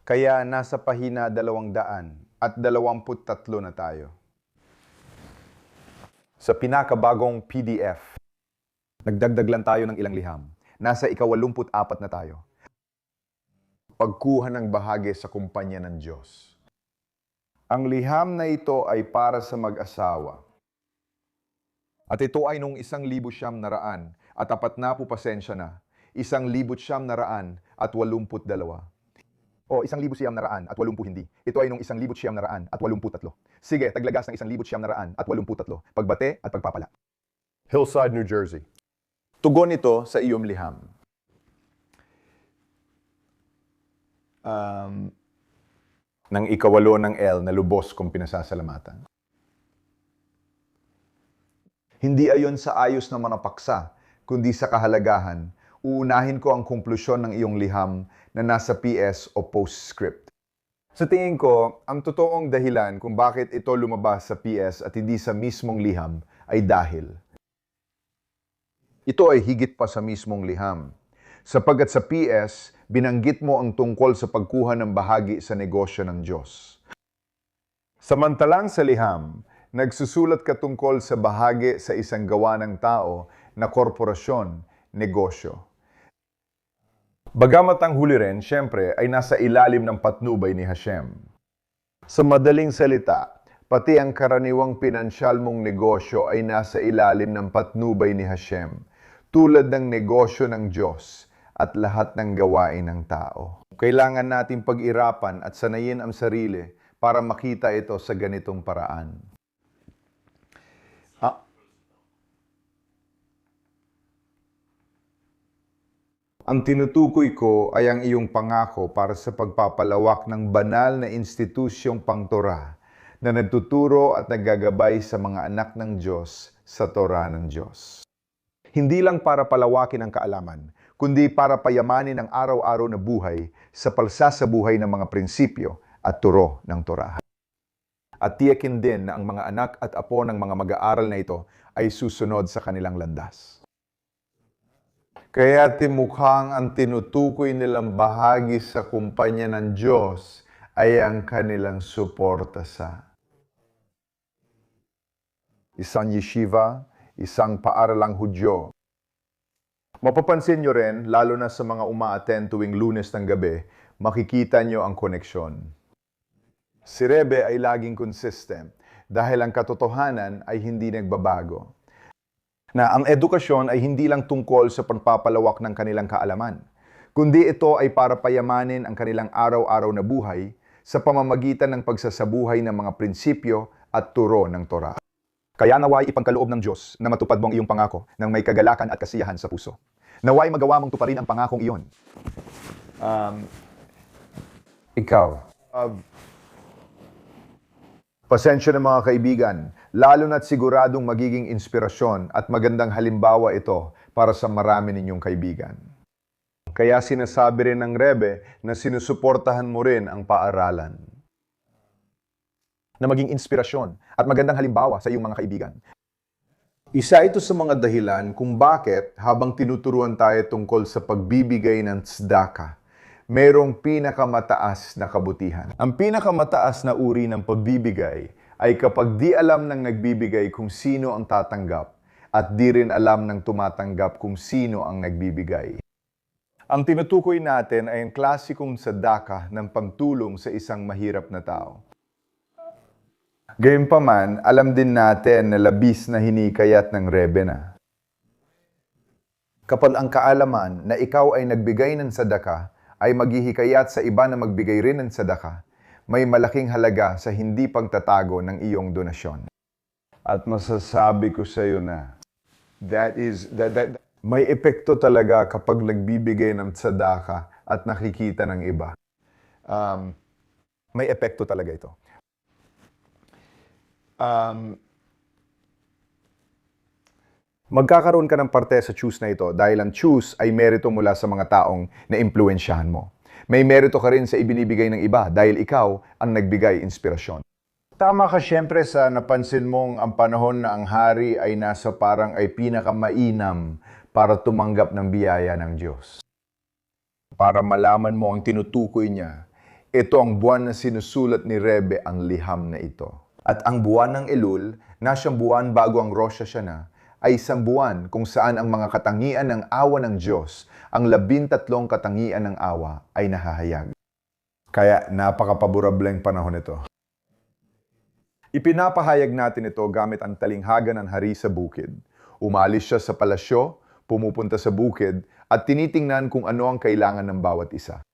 Kaya nasa pahina 223 na tayo. Sa pinakabagong PDF, nagdagdag lang tayo ng ilang liham. Nasa ika-84 na tayo. Pagkuha ng bahagi sa kumpanya ng Diyos. Ang liham na ito ay para sa mag-asawa. At ito ay nung 1,900 at 40 pasensya na, 1,900 at 82. O 1,900 at 80 hindi. Ito ay nung 1,900 at 83. Sige, taglagas ng 1,900 at 83. Pagbate at pagpapala. Hillside, New Jersey. Tugon ito sa iyong liham. Nang ikawalo ng L na lubos kong pinasasalamatan. Hindi ayon sa ayos na manapaksa, kundi sa kahalagahan, uunahin ko ang konklusyon ng iyong liham na nasa PS o postscript. Sa tingin ko, ang totoong dahilan kung bakit ito lumabas sa PS at hindi sa mismong liham ay dahil ito ay higit pa sa mismong liham. Sapagkat sa PS, binanggit mo ang tungkol sa pagkuha ng bahagi sa negosyo ng Diyos. Samantalang sa liham, nagsusulat ka tungkol sa bahagi sa isang gawa ng tao na korporasyon, negosyo. Bagamat ang huli rin, siyempre, ay nasa ilalim ng patnubay ni Hashem. Sa madaling salita, pati ang karaniwang pinansyal mong negosyo ay nasa ilalim ng patnubay ni Hashem, tulad ng negosyo ng Diyos at lahat ng gawain ng tao. Kailangan nating pag-irapan at sanayin ang sarili para makita ito sa ganitong paraan. Ang tinutukoy ko ay ang iyong pangako para sa pagpapalawak ng banal na institusyong pangtora na nagtuturo at naggagabay sa mga anak ng Diyos sa Torah ng Diyos. Hindi lang para palawakin ang kaalaman, kundi para payamanin ang araw-araw na buhay sa palsasabuhay ng mga prinsipyo at turo ng Torah. At tiyakin din na ang mga anak at apo ng mga mag-aaral na ito ay susunod sa kanilang landas. Kaya timukhang ang tinutukoy nilang bahagi sa kumpanya ng Diyos ay ang kanilang suporta sa isang yeshiva, isang paaralang Hudyo. Mapapansin nyo rin, lalo na sa mga uma-attend tuwing Lunes ng gabi, makikita nyo ang koneksyon. Si Rebe ay laging consistent dahil ang katotohanan ay hindi nagbabago. Na ang edukasyon ay hindi lang tungkol sa pagpapalawak ng kanilang kaalaman, kundi ito ay para payamanin ang kanilang araw-araw na buhay sa pamamagitan ng pagsasabuhay ng mga prinsipyo at turo ng Torah. Kaya naway ipangkaloob ng Diyos na matupad mo ang iyong pangako ng may kagalakan at kasiyahan sa puso. Naway magawa mong tuparin ang pangakong iyon. Ikaw. Pasensya ng mga kaibigan, lalo na't siguradong magiging inspirasyon at magandang halimbawa ito para sa marami ninyong kaibigan. Kaya sinasabi rin ng Rebe na sinusuportahan mo rin ang paaralan. Na maging inspirasyon at magandang halimbawa sa iyong mga kaibigan. Isa ito sa mga dahilan kung bakit habang tinuturuan tayo tungkol sa pagbibigay ng tzedakah, mayroong pinakamataas na kabutihan. Ang pinakamataas na uri ng pagbibigay ay kapag di alam ng nagbibigay kung sino ang tatanggap at di rin alam ng tumatanggap kung sino ang nagbibigay. Ang tinutukoy natin ay ang klasikong tzedakah ng pagtulong sa isang mahirap na tao. Gayunpaman, alam din natin na labis na hinikayat ng Rebe na. Kapag ang kaalaman na ikaw ay nagbigay ng tzedakah ay maghihikayat sa iba na magbigay rin ng tzedakah, may malaking halaga sa hindi pagtatago ng iyong donasyon. At masasabi ko sa iyo na, may epekto talaga kapag nagbibigay ng tzedakah at nakikita ng iba. May epekto talaga ito. Magkakaroon ka ng parte sa choose na ito dahil ang choose ay merito mula sa mga taong na-impluensyahan mo. May merito ka rin sa ibinibigay ng iba dahil ikaw ang nagbigay inspirasyon. Tama ka siyempre sa napansin mong ang panahon na ang hari ay nasa parang ay pinakamainam para tumanggap ng biyaya ng Diyos. Para malaman mo ang tinutukoy niya, Ito ang buwan na sinusulat ni Rebe ang liham na ito. At ang buwan ng Elul, na siyang buwan bago ang Rosh Hashanah, ay isang buwan kung saan ang mga katangian ng awa ng Diyos, ang 13 katangian ng awa, ay nahahayag. Kaya napakapaburableng panahon ito. Ipinapahayag natin ito gamit ang talinghaga ng hari sa bukid. Umalis siya sa palasyo, pumupunta sa bukid, at tinitingnan kung ano ang kailangan ng bawat isa.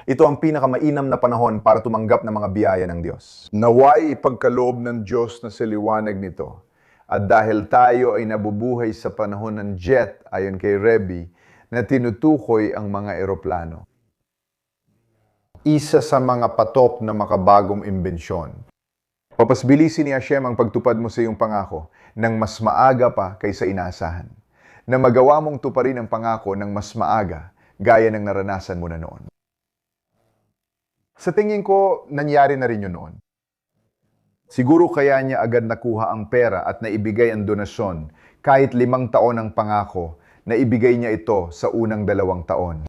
Ito ang pinakamainam na panahon para tumanggap ng mga biyaya ng Diyos. Naway ipagkaloob ng Diyos na sa liwanag nito. At dahil tayo ay nabubuhay sa panahon ng jet, ayon kay Rebbe, na tinutukoy ang mga eroplano. Isa sa mga patop na makabagong imbensyon. Papasbilisin ni Hashem ang pagtupad mo sa iyong pangako ng mas maaga pa kaysa inaasahan. Na magawa mong tuparin ang pangako ng mas maaga gaya ng naranasan mo na noon. Sa tingin ko, nangyari na rin yun noon. Siguro kaya niya agad nakuha ang pera at naibigay ang donasyon kahit 5 taon ang pangako na ibigay niya ito sa unang 2 taon.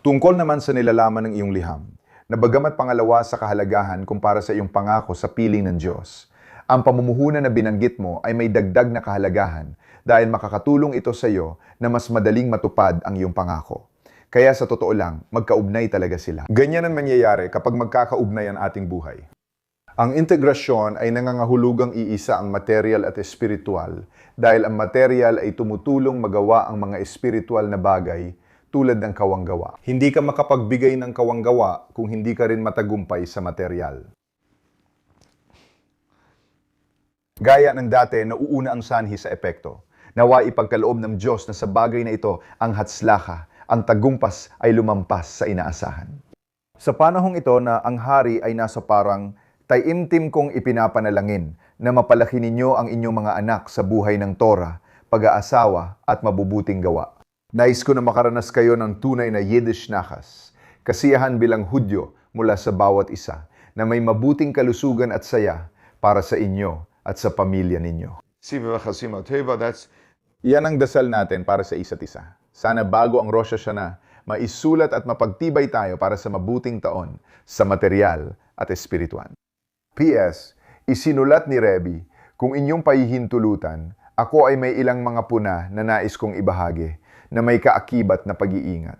Tungkol naman sa nilalaman ng iyong liham, na bagamat pangalawa sa kahalagahan kumpara sa iyong pangako sa piling ng Diyos, ang pamumuhunan na binanggit mo ay may dagdag na kahalagahan dahil makakatulong ito sa iyo na mas madaling matupad ang iyong pangako. Kaya sa totoo lang, magkaugnay talaga sila. Ganyan ang mangyayari kapag magkakaugnay ang ating buhay. Ang integrasyon ay nangangahulugang iisa ang material at espiritual dahil ang material ay tumutulong magawa ang mga espiritual na bagay tulad ng kawanggawa. Hindi ka makapagbigay ng kawanggawa kung hindi ka rin matagumpay sa material. Gaya ng dati, nauuna ang sanhi sa epekto. Nawa ipagkaloob ng Diyos na sa bagay na ito ang hatslaka, ang tagumpas ay lumampas sa inaasahan. Sa panahong ito na ang hari ay nasa parang taimtim kong ipinapanalangin na mapalaki ninyo ang inyong mga anak sa buhay ng Torah, pag-aasawa at mabubuting gawa. Nais ko na makaranas kayo ng tunay na Yiddish nakas, kasiyahan bilang Hudyo mula sa bawat isa, na may mabuting kalusugan at saya para sa inyo at sa pamilya ninyo. Yan ang dasal natin para sa isa't isa. Sana bago ang Rosh Hashanah, maisulat at mapagtibay tayo para sa mabuting taon sa material at espiritual. P.S. Isinulat ni Rebbe, kung inyong pahihintulutan, ako ay may ilang mga puna na nais kong ibahagi na may kaakibat na pag-iingat.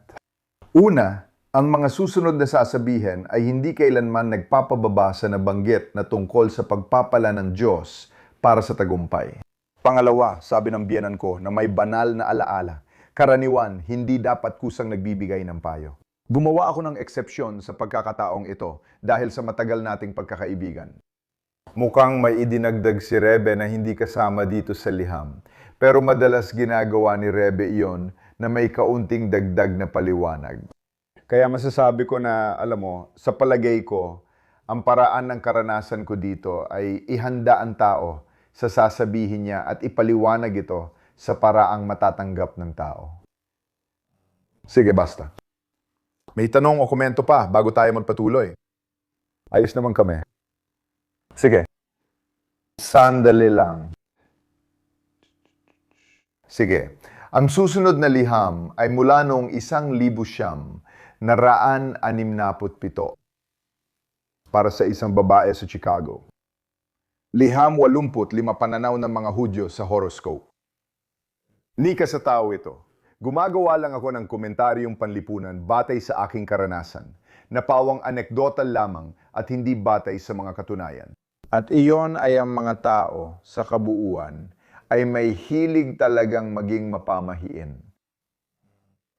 Una, ang mga susunod na sasabihin ay hindi kailanman nagpapababa sa nabanggit na tungkol sa pagpapala ng Diyos para sa tagumpay. Pangalawa, sabi ng biyenan ko na may banal na alaala, karaniwan, hindi dapat kusang nagbibigay ng payo. Gumawa ako ng eksepsyon sa pagkakataong ito dahil sa matagal nating pagkakaibigan. Mukhang may idinagdag si Rebe na hindi kasama dito sa liham, pero madalas ginagawa ni Rebe iyon na may kaunting dagdag na paliwanag. Kaya masasabi ko na, alam mo, sa palagay ko, ang paraan ng karanasan ko dito ay ihanda ang tao sa sasabihin niya at ipaliwanag ito sa paraang matatanggap ng tao. Sige, basta. May tanong o komento pa bago tayo magpatuloy. Ayos naman kami. Sige. Sandali lang. Sige. Ang susunod na liham ay mula noong 1,967 para sa isang babae sa Chicago. Liham 85 pananaw ng mga Hudyo sa horoscope. Nika sa tao ito. Gumagawa lang ako ng komentaryong panlipunan batay sa aking karanasan, na pawang anekdotal lamang at hindi batay sa mga katunayan. At iyon ay ang mga tao sa kabuuan ay may hilig talagang maging mapamahiin.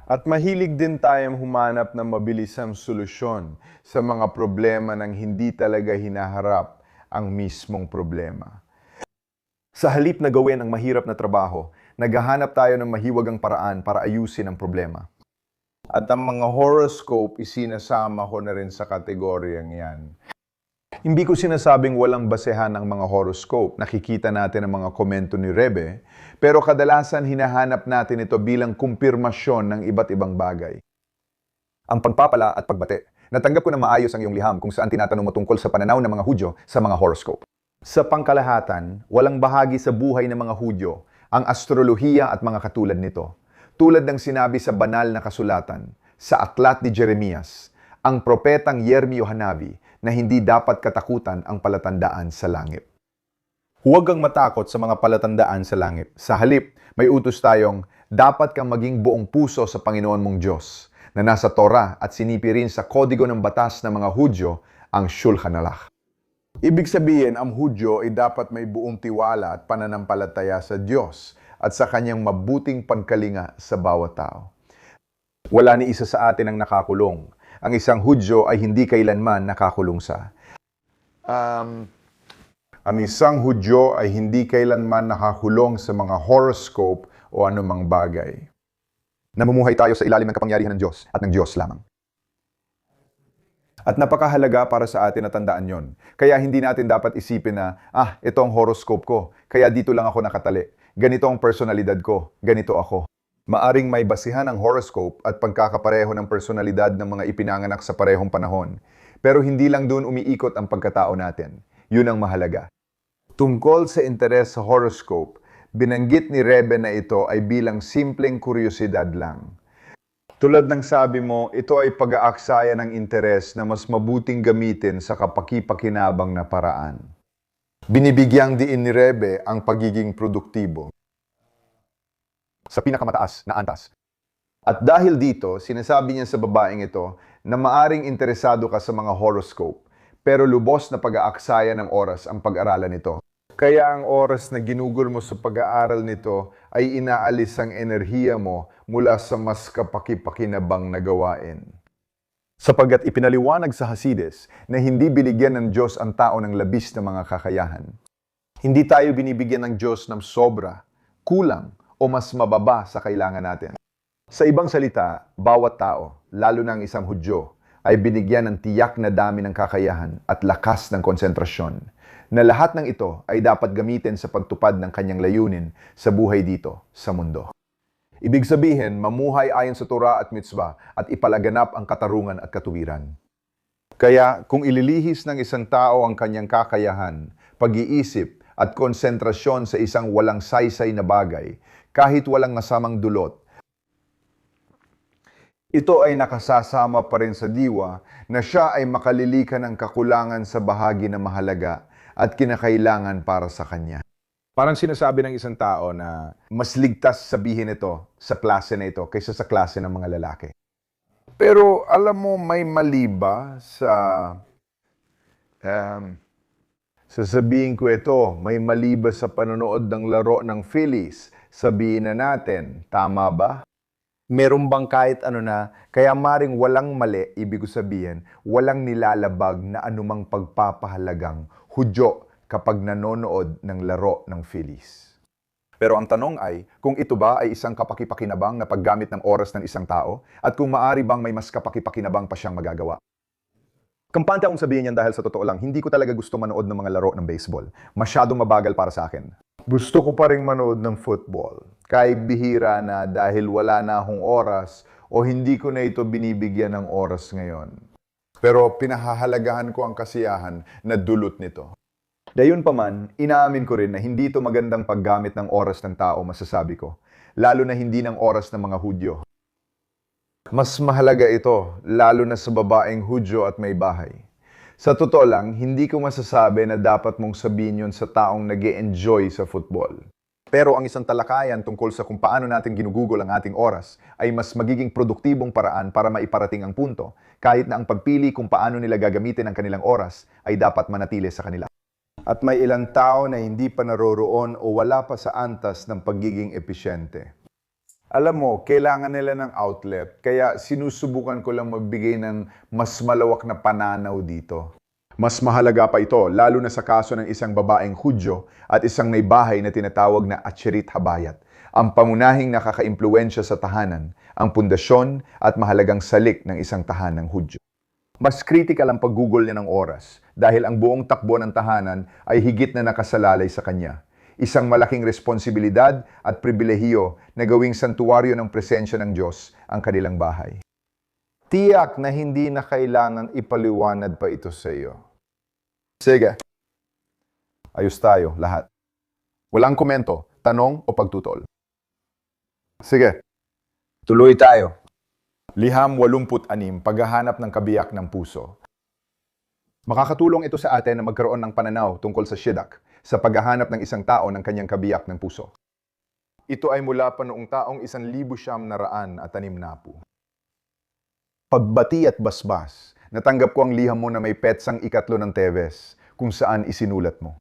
At mahilig din tayong humanap ng mabilisang solusyon sa mga problema nang hindi talaga hinaharap ang mismong problema. Sa halip na gawin ang mahirap na trabaho, naghahanap tayo ng mahiwagang paraan para ayusin ang problema. At ang mga horoscope, isinasama ko na rin sa kategoryang yan. Hindi ko sinasabing walang basehan ang mga horoscope. Nakikita natin ang mga komento ni Rebe, pero kadalasan hinahanap natin ito bilang kumpirmasyon ng iba't ibang bagay. Ang pagpapala at pagbate. Natanggap ko na maayos ang iyong liham kung saan tinatanong mo tungkol sa pananaw ng mga Hudyo sa mga horoscope. Sa pangkalahatan, walang bahagi sa buhay ng mga Hudyo ang astrolohiya at mga katulad nito. Tulad ng sinabi sa banal na kasulatan, sa aklat ni Jeremias, ang propetang Yirmio Hanavi na hindi dapat katakutan ang palatandaan sa langit. Huwag kang matakot sa mga palatandaan sa langit. Sa halip, may utos tayong dapat kang maging buong puso sa Panginoon mong Diyos na nasa Torah at sinipi rin sa kodigo ng batas ng mga Hudyo, ang Shulchan Aruch. Ibig sabihin, ang Hudyo ay dapat may buong tiwala at pananampalataya sa Diyos at sa kanyang mabuting pagkalinga sa bawat tao. Wala ni isa sa atin ang nakakulong. Ang isang Hudyo ay hindi kailanman nakakulong sa. Ang isang Hudyo ay hindi kailanman nakakulong sa mga horoscope o anumang bagay. Namumuhay tayo sa ilalim ng kapangyarihan ng Diyos at ng Diyos lamang. At napakahalaga para sa atin na tandaan yon. Kaya hindi natin dapat isipin na, ito ang horoscope ko, kaya dito lang ako nakatali. Ganito ang personalidad ko, ganito ako. Maaring may basihan ang horoscope at pagkakapareho ng personalidad ng mga ipinanganak sa parehong panahon. Pero hindi lang doon umiikot ang pagkatao natin. Yun ang mahalaga. Tungkol sa interes sa horoscope, binanggit ni Rebe na ito ay bilang simpleng kuryosidad lang. Tulad ng sabi mo, ito ay pag-aaksaya ng interes na mas mabuting gamitin sa kapaki-pakinabang na paraan. Binibigyang diin ni Rebe ang pagiging produktibo sa pinakamataas na antas. At dahil dito, sinasabi niya sa babaeng ito na maaring interesado ka sa mga horoscope, pero lubos na pag-aaksaya ng oras ang pag-aralan nito. Kaya ang oras na ginugol mo sa pag-aaral nito ay inaalis ang enerhiya mo mula sa mas kapaki-pakinabang na gawain. Sapagkat ipinaliwanag sa Hasides na hindi binigyan ng Diyos ang tao ng labis na mga kakayahan. Hindi tayo binibigyan ng Diyos ng sobra, kulang, o mas mababa sa kailangan natin. Sa ibang salita, bawat tao, lalo na ang isang Hudyo, ay binigyan ng tiyak na dami ng kakayahan at lakas ng konsentrasyon, na lahat ng ito ay dapat gamitin sa pagtupad ng kanyang layunin sa buhay dito, sa mundo. Ibig sabihin, mamuhay ayon sa Torah at Mitzvah at ipalaganap ang katarungan at katuwiran. Kaya kung ililihis ng isang tao ang kanyang kakayahan, pag-iisip at konsentrasyon sa isang walang saysay na bagay, kahit walang masamang dulot, ito ay nakasasama pa rin sa diwa na siya ay makalilika ng kakulangan sa bahagi na mahalaga at kinakailangan para sa kanya. Parang sinasabi ng isang tao na mas ligtas sabihin ito sa klase na ito kaysa sa klase ng mga lalaki. Pero alam mo, may mali ba sa sasabihin ko ito, may mali ba sa panonood ng laro ng Phillies? Sabihin na natin, tama ba? Meron bang kahit ano na, kaya maring walang mali, ibig sabihin, walang nilalabag na anumang pagpapahalagang Hudyo kapag nanonood ng laro ng Phillies. Pero ang tanong ay, kung ito ba ay isang kapaki-pakinabang na paggamit ng oras ng isang tao at kung maari bang may mas kapaki-pakinabang pa siyang magagawa. Kampante akong sabihin yan dahil sa totoo lang, hindi ko talaga gusto manood ng mga laro ng baseball. Masyadong mabagal para sa akin. Gusto ko pa rin manood ng football. Kahit bihira na dahil wala na akong oras o hindi ko na ito binibigyan ng oras ngayon. Pero pinahahalagahan ko ang kasiyahan na dulot nito. Gayunpaman, inaamin ko rin na hindi ito magandang paggamit ng oras ng tao, masasabi ko. Lalo na hindi ng oras ng mga Hudyo. Mas mahalaga ito, lalo na sa babaeng Hudyo at may bahay. Sa totoo lang, hindi ko masasabi na dapat mong sabihin yun sa taong nag-e-enjoy sa football. Pero ang isang talakayan tungkol sa kung paano natin ginugugol ang ating oras ay mas magiging produktibong paraan para maiparating ang punto, kahit na ang pagpili kung paano nila gagamitin ang kanilang oras ay dapat manatili sa kanila. At may ilang tao na hindi pa naroroon o wala pa sa antas ng pagiging episyente. Alam mo, kailangan nila ng outlet, kaya sinusubukan ko lang magbigay ng mas malawak na pananaw dito. Mas mahalaga pa ito, lalo na sa kaso ng isang babaeng Hudyo at isang may bahay na tinatawag na Acherit Habayat, ang pangunahing nakaka-impluwensya sa tahanan, ang pundasyon at mahalagang salik ng isang tahanang Hudyo. Mas critical ang paggugol niya ng oras dahil ang buong takbo ng tahanan ay higit na nakasalalay sa kanya. Isang malaking responsibilidad at pribilehiyo na gawing santuwaryo ng presensya ng Diyos ang kanilang bahay. Tiyak na hindi na kailangan ipaliwanag pa ito sa iyo. Sige. Ayos tayo, lahat. Walang komento, tanong o pagtutol. Sige. Tuloy tayo. Liham 86, paghahanap ng kabiyak ng puso. Makakatulong ito sa atin na magkaroon ng pananaw tungkol sa Shidduch, sa paghahanap ng isang tao ng kanyang kabiyak ng puso. Ito ay mula pa noong taong 1960. Pagbati at basbas, natanggap ko ang liham mo na may petsang ikatlo ng Teves, kung saan isinulat mo.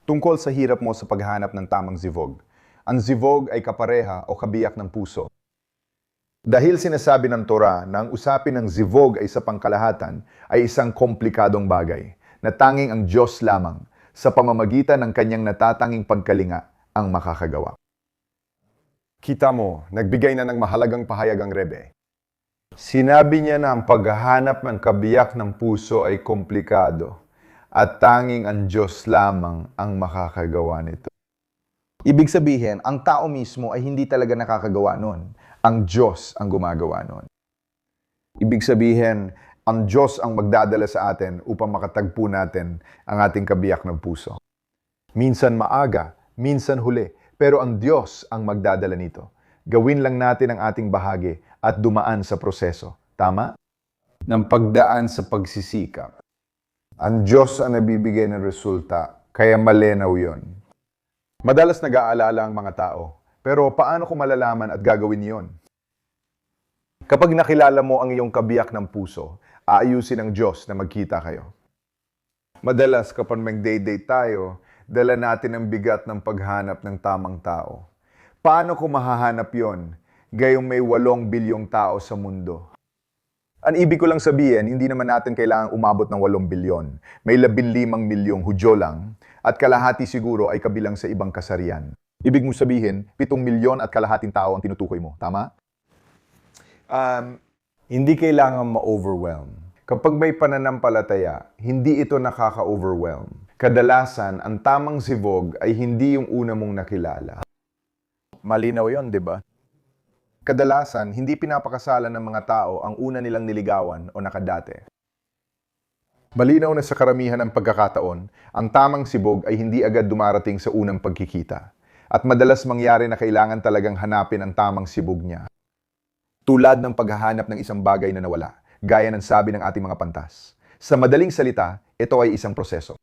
Tungkol sa hirap mo sa paghahanap ng tamang zivog. Ang zivog ay kapareha o kabiyak ng puso. Dahil sinasabi ng Torah na ang usapin ng zivog ay sa pangkalahatan ay isang komplikadong bagay na tanging ang Diyos lamang sa pamamagitan ng kanyang natatanging pagkalinga ang makakagawa. Kita mo, nagbigay na ng mahalagang pahayag ang Rebbe. Sinabi niya na ang paghahanap ng kabiyak ng puso ay komplikado at tanging ang Diyos lamang ang makakagawa nito. Ibig sabihin, ang tao mismo ay hindi talaga nakakagawa nun. Ang Diyos ang gumagawa nun. Ibig sabihin, ang Diyos ang magdadala sa atin upang makatagpo natin ang ating kabiyak ng puso. Minsan maaga, minsan huli, pero ang Diyos ang magdadala nito. Gawin lang natin ang ating bahagi at dumaan sa proseso. Tama? Ng pagdaan sa pagsisikap. Ang Diyos ang nabibigay ng resulta, kaya malinaw yon. Madalas nag-aalala ang mga tao, pero paano ko malalaman at gagawin yon? Kapag nakilala mo ang iyong kabiyak ng puso, aayusin ng Diyos na magkita kayo. Madalas kapag mag-date tayo, dala natin ang bigat ng paghanap ng tamang tao. Paano ko mahahanap yon? Gayong may 8 bilyong tao sa mundo. Ang ibig ko lang sabihin, hindi naman natin kailangang umabot ng 8 bilyon. May 15 milyong Hudyo lang, at kalahati siguro ay kabilang sa ibang kasarian. Ibig mo sabihin, 7 milyon at kalahating tao ang tinutukoy mo. Tama? Hindi kailangan ma-overwhelm. Kapag may pananampalataya, hindi ito nakaka-overwhelm. Kadalasan, ang tamang zivog ay hindi yung una mong nakilala. Malinaw yon, di ba? Kadalasan, hindi pinapakasalan ng mga tao ang una nilang niligawan o nakadate. Malinaw na sa karamihan ng pagkakataon, ang tamang sibog ay hindi agad dumarating sa unang pagkikita. At madalas mangyari na kailangan talagang hanapin ang tamang sibog niya. Tulad ng paghahanap ng isang bagay na nawala, gaya ng sabi ng ating mga pantas. Sa madaling salita, ito ay isang proseso.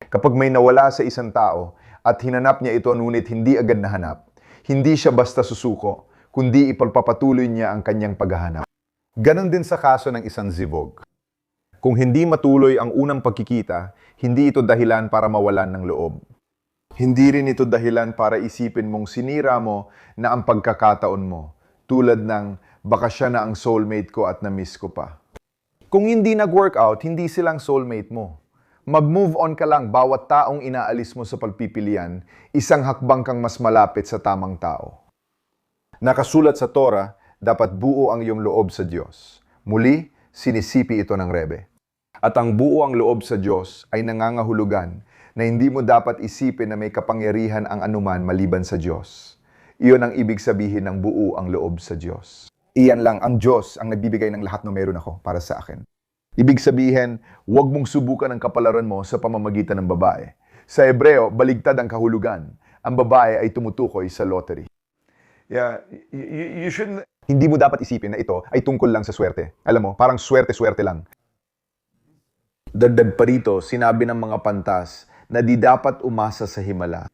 Kapag may nawala sa isang tao at hinanap niya ito ngunit hindi agad nahanap, hindi siya basta susuko, kundi ipagpapatuloy niya ang kanyang paghahanap. Ganon din sa kaso ng isang zivog. Kung hindi matuloy ang unang pagkikita, hindi ito dahilan para mawalan ng loob. Hindi rin ito dahilan para isipin mong sinira mo na ang pagkakataon mo, tulad ng baka siya na ang soulmate ko at na-miss ko pa. Kung hindi nag-workout, hindi silang soulmate mo. Mag-move on ka lang bawat taong inaalis mo sa pagpipilian, isang hakbang kang mas malapit sa tamang tao. Nakasulat sa Torah, dapat buo ang iyong loob sa Diyos. Muli, sinisipi ito ng Rebbe. At ang buo ang loob sa Diyos ay nangangahulugan na hindi mo dapat isipin na may kapangyarihan ang anuman maliban sa Diyos. Iyon ang ibig sabihin ng buo ang loob sa Diyos. Iyan lang, ang Diyos ang nagbibigay ng lahat ng meron ako para sa akin. Ibig sabihin, huwag mong subukan ang kapalaran mo sa pamamagitan ng babae. Sa Hebreo, baligtad ang kahulugan. Ang babae ay tumutukoy sa lottery. Yeah, you shouldn't... Hindi mo dapat isipin na ito ay tungkol lang sa swerte. Alam mo, parang swerte-swerte lang. Dagdag pa rito, sinabi ng mga pantas na di dapat umasa sa himala.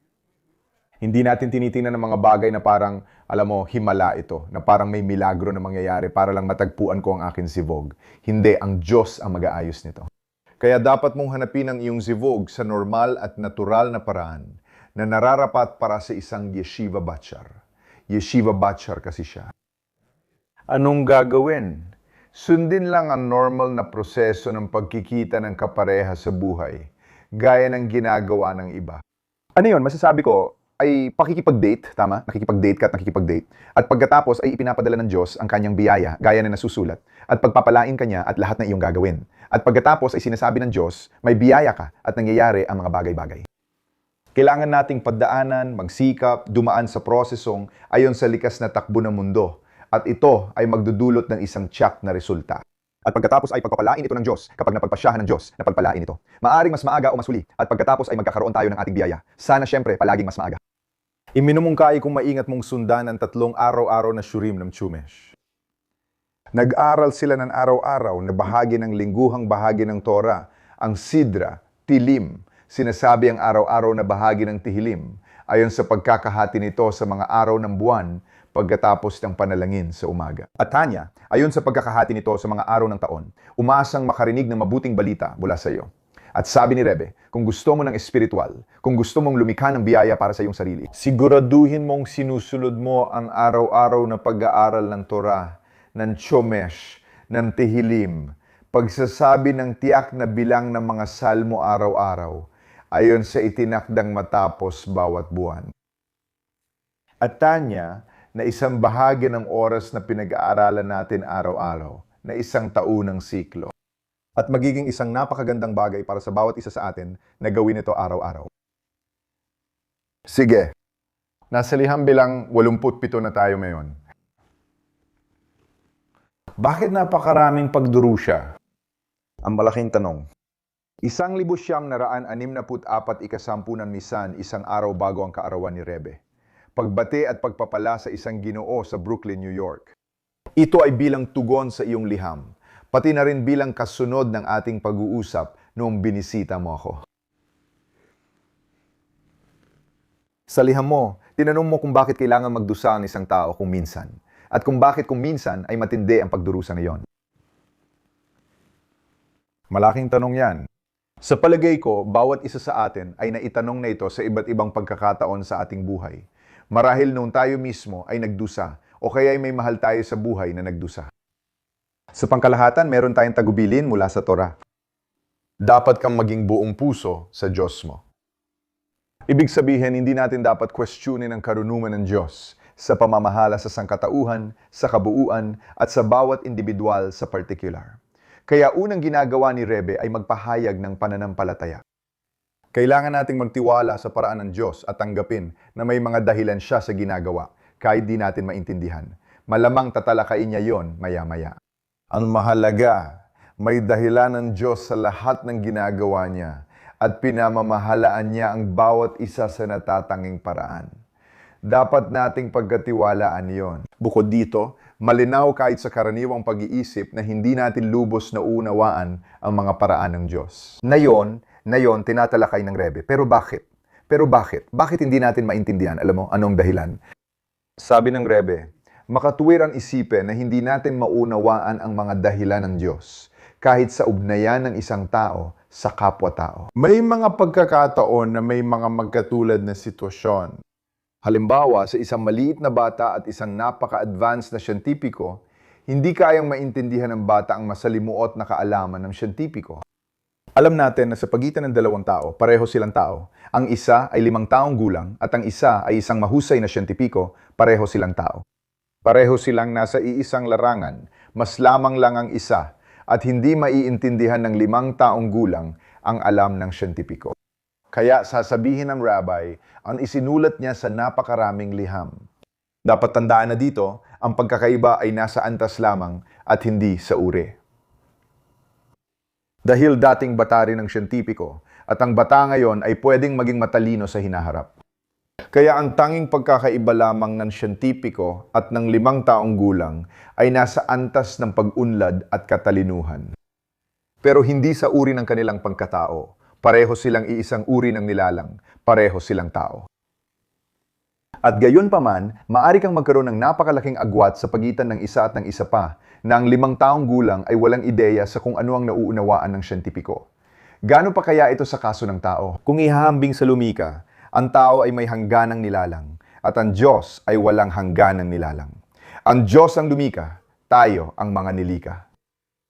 Hindi natin tinitingnan ng mga bagay na parang, alam mo, himala ito. Na parang may milagro na mangyayari para lang matagpuan ko ang akin zivog. Hindi, ang Diyos ang mag-aayos nito. Kaya dapat mong hanapin ang iyong zivog sa normal at natural na paraan na nararapat para sa isang yeshiva batshar. Yeshiva batshar kasi siya. Anong gagawin? Sundin lang ang normal na proseso ng pagkikita ng kapareha sa buhay, gaya ng ginagawa ng iba. Ano yun? Masasabi ko ay pakikipag-date, tama? Nakikipag-date ka at nakikipag-date. At pagkatapos ay ipinapadala ng Diyos ang kanyang biyaya, gaya na nasusulat. At pagpapalain ka niya at lahat ng iyong gagawin. At pagkatapos ay sinasabi ng Diyos, may biyaya ka at nangyayari ang mga bagay-bagay. Kailangan nating pagdaanan, magsikap, dumaan sa prosesong ayon sa likas na takbo ng mundo. At ito ay magdudulot ng isang tiyak na resulta. At pagkatapos ay pagpapalain ito ng Diyos kapag napagpasyahan ng Diyos na pagpalain ito. Maaring mas maaga o mas huli. At pagkatapos ay magkakaroon tayo ng ating biyaya. Sana syempre palaging mas maaga. Iminumungkahi kung maingat mong sundan ang 3 araw-araw na shurim ng Chumash. Nag-aral sila ng araw-araw na bahagi ng lingguhang bahagi ng Torah, ang Sidra, Tilim. Sinasabi ang araw-araw na bahagi ng Tihilim, ayon sa pagkakahati nito sa mga araw ng buwan pagkatapos ng panalangin sa umaga. At Tanya, ayon sa pagkakahati nito sa mga araw ng taon, umaasang makarinig ng mabuting balita mula sa iyo. At sabi ni Rebe, kung gusto mo ng espiritual, kung gusto mong lumikha ng biyaya para sa iyong sarili, siguraduhin mong sinusunod mo ang araw-araw na pag-aaral ng Torah, ng Chomesh, ng Tehilim, pagsasabi ng tiyak na bilang ng mga salmo araw-araw, ayon sa itinakdang matapos bawat buwan. At Tanya, na isang bahagi ng oras na pinag-aaralan natin araw-araw, na isang taunang siklo. At magiging isang napakagandang bagay para sa bawat isa sa atin na gawin ito araw-araw. Sige, nasa liham bilang 87 na tayo ngayon. Bakit napakaraming pagdurusya? Ang malaking tanong. 1,964 ikasampunan misan isang araw bago ang kaarawan ni Rebe. Pagbati at pagpapala sa isang Ginoo sa Brooklyn, New York. Ito ay bilang tugon sa iyong liham, pati na rin bilang kasunod ng ating pag-uusap noong binisita mo ako. Sa liham mo, tinanong mo kung bakit kailangan magdusa ang isang tao kung minsan, at kung bakit kung minsan ay matindi ang pagdurusa ngayon. Malaking tanong yan. Sa palagay ko, bawat isa sa atin ay naitanong na ito sa iba't ibang pagkakataon sa ating buhay. Marahil noong tayo mismo ay nagdusa o kaya ay may mahal tayo sa buhay na nagdusa. Sa pangkalahatan, meron tayong tagubilin mula sa Torah. Dapat kang maging buong puso sa Diyos mo. Ibig sabihin, hindi natin dapat questionin ang karunungan ng Diyos sa pamamahala sa sangkatauhan, sa kabuuan, at sa bawat individual sa particular. Kaya unang ginagawa ni Rebe ay magpahayag ng pananampalataya. Kailangan nating magtiwala sa paraan ng Diyos at tanggapin na may mga dahilan siya sa ginagawa, kahit di natin maintindihan. Malamang tatalakayin niya yon maya-maya. Ang mahalaga, may dahilan ng Diyos sa lahat ng ginagawa niya at pinamamahalaan niya ang bawat isa sa natatanging paraan. Dapat nating pagkatiwalaan yon. Bukod dito, malinaw kahit sa karaniwang pag-iisip na hindi natin lubos na uunawaan ang mga paraan ng Diyos. Na yon, tinatalakay ng Rebe. Pero bakit? Bakit hindi natin maintindihan? Alam mo, anong dahilan? Sabi ng Rebe, makatuwir ang isipin na hindi natin maunawaan ang mga dahilan ng Diyos, kahit sa ugnayan ng isang tao sa kapwa-tao. May mga pagkakataon na may mga magkatulad na sitwasyon. Halimbawa, sa isang maliit na bata at isang napaka-advanced na siyentipiko, hindi kayang maintindihan ng bata ang masalimuot na kaalaman ng siyentipiko. Alam natin na sa pagitan ng dalawang tao, pareho silang tao. Ang isa ay 5 taong gulang at ang isa ay isang mahusay na siyentipiko, pareho silang tao. Pareho silang nasa iisang larangan, mas lamang lang ang isa, at hindi maiintindihan ng 5 taong gulang ang alam ng siyentipiko. Kaya sasabihin ng rabbi, ang isinulat niya sa napakaraming liham. Dapat tandaan na dito, ang pagkakaiba ay nasa antas lamang at hindi sa uri. Dahil dating bata rin ng siyentipiko, at ang bata ngayon ay pwedeng maging matalino sa hinaharap. Kaya ang tanging pagkakaiba lamang ng siyentipiko at ng 5 taong gulang ay nasa antas ng pag-unlad at katalinuhan. Pero hindi sa uri ng kanilang pagkatao. Pareho silang iisang uri ng nilalang. Pareho silang tao. At gayon pa man, maaari kang magkaroon ng napakalaking agwat sa pagitan ng isa at ng isa pa, na ang 5 taong gulang ay walang ideya sa kung ano ang nauunawaan ng siyentipiko. Gaano pa kaya ito sa kaso ng tao? Kung ihahambing sa lumika, ang tao ay may hangganang nilalang, at ang Diyos ay walang hangganang nilalang. Ang Diyos ang lumika, tayo ang mga nilika.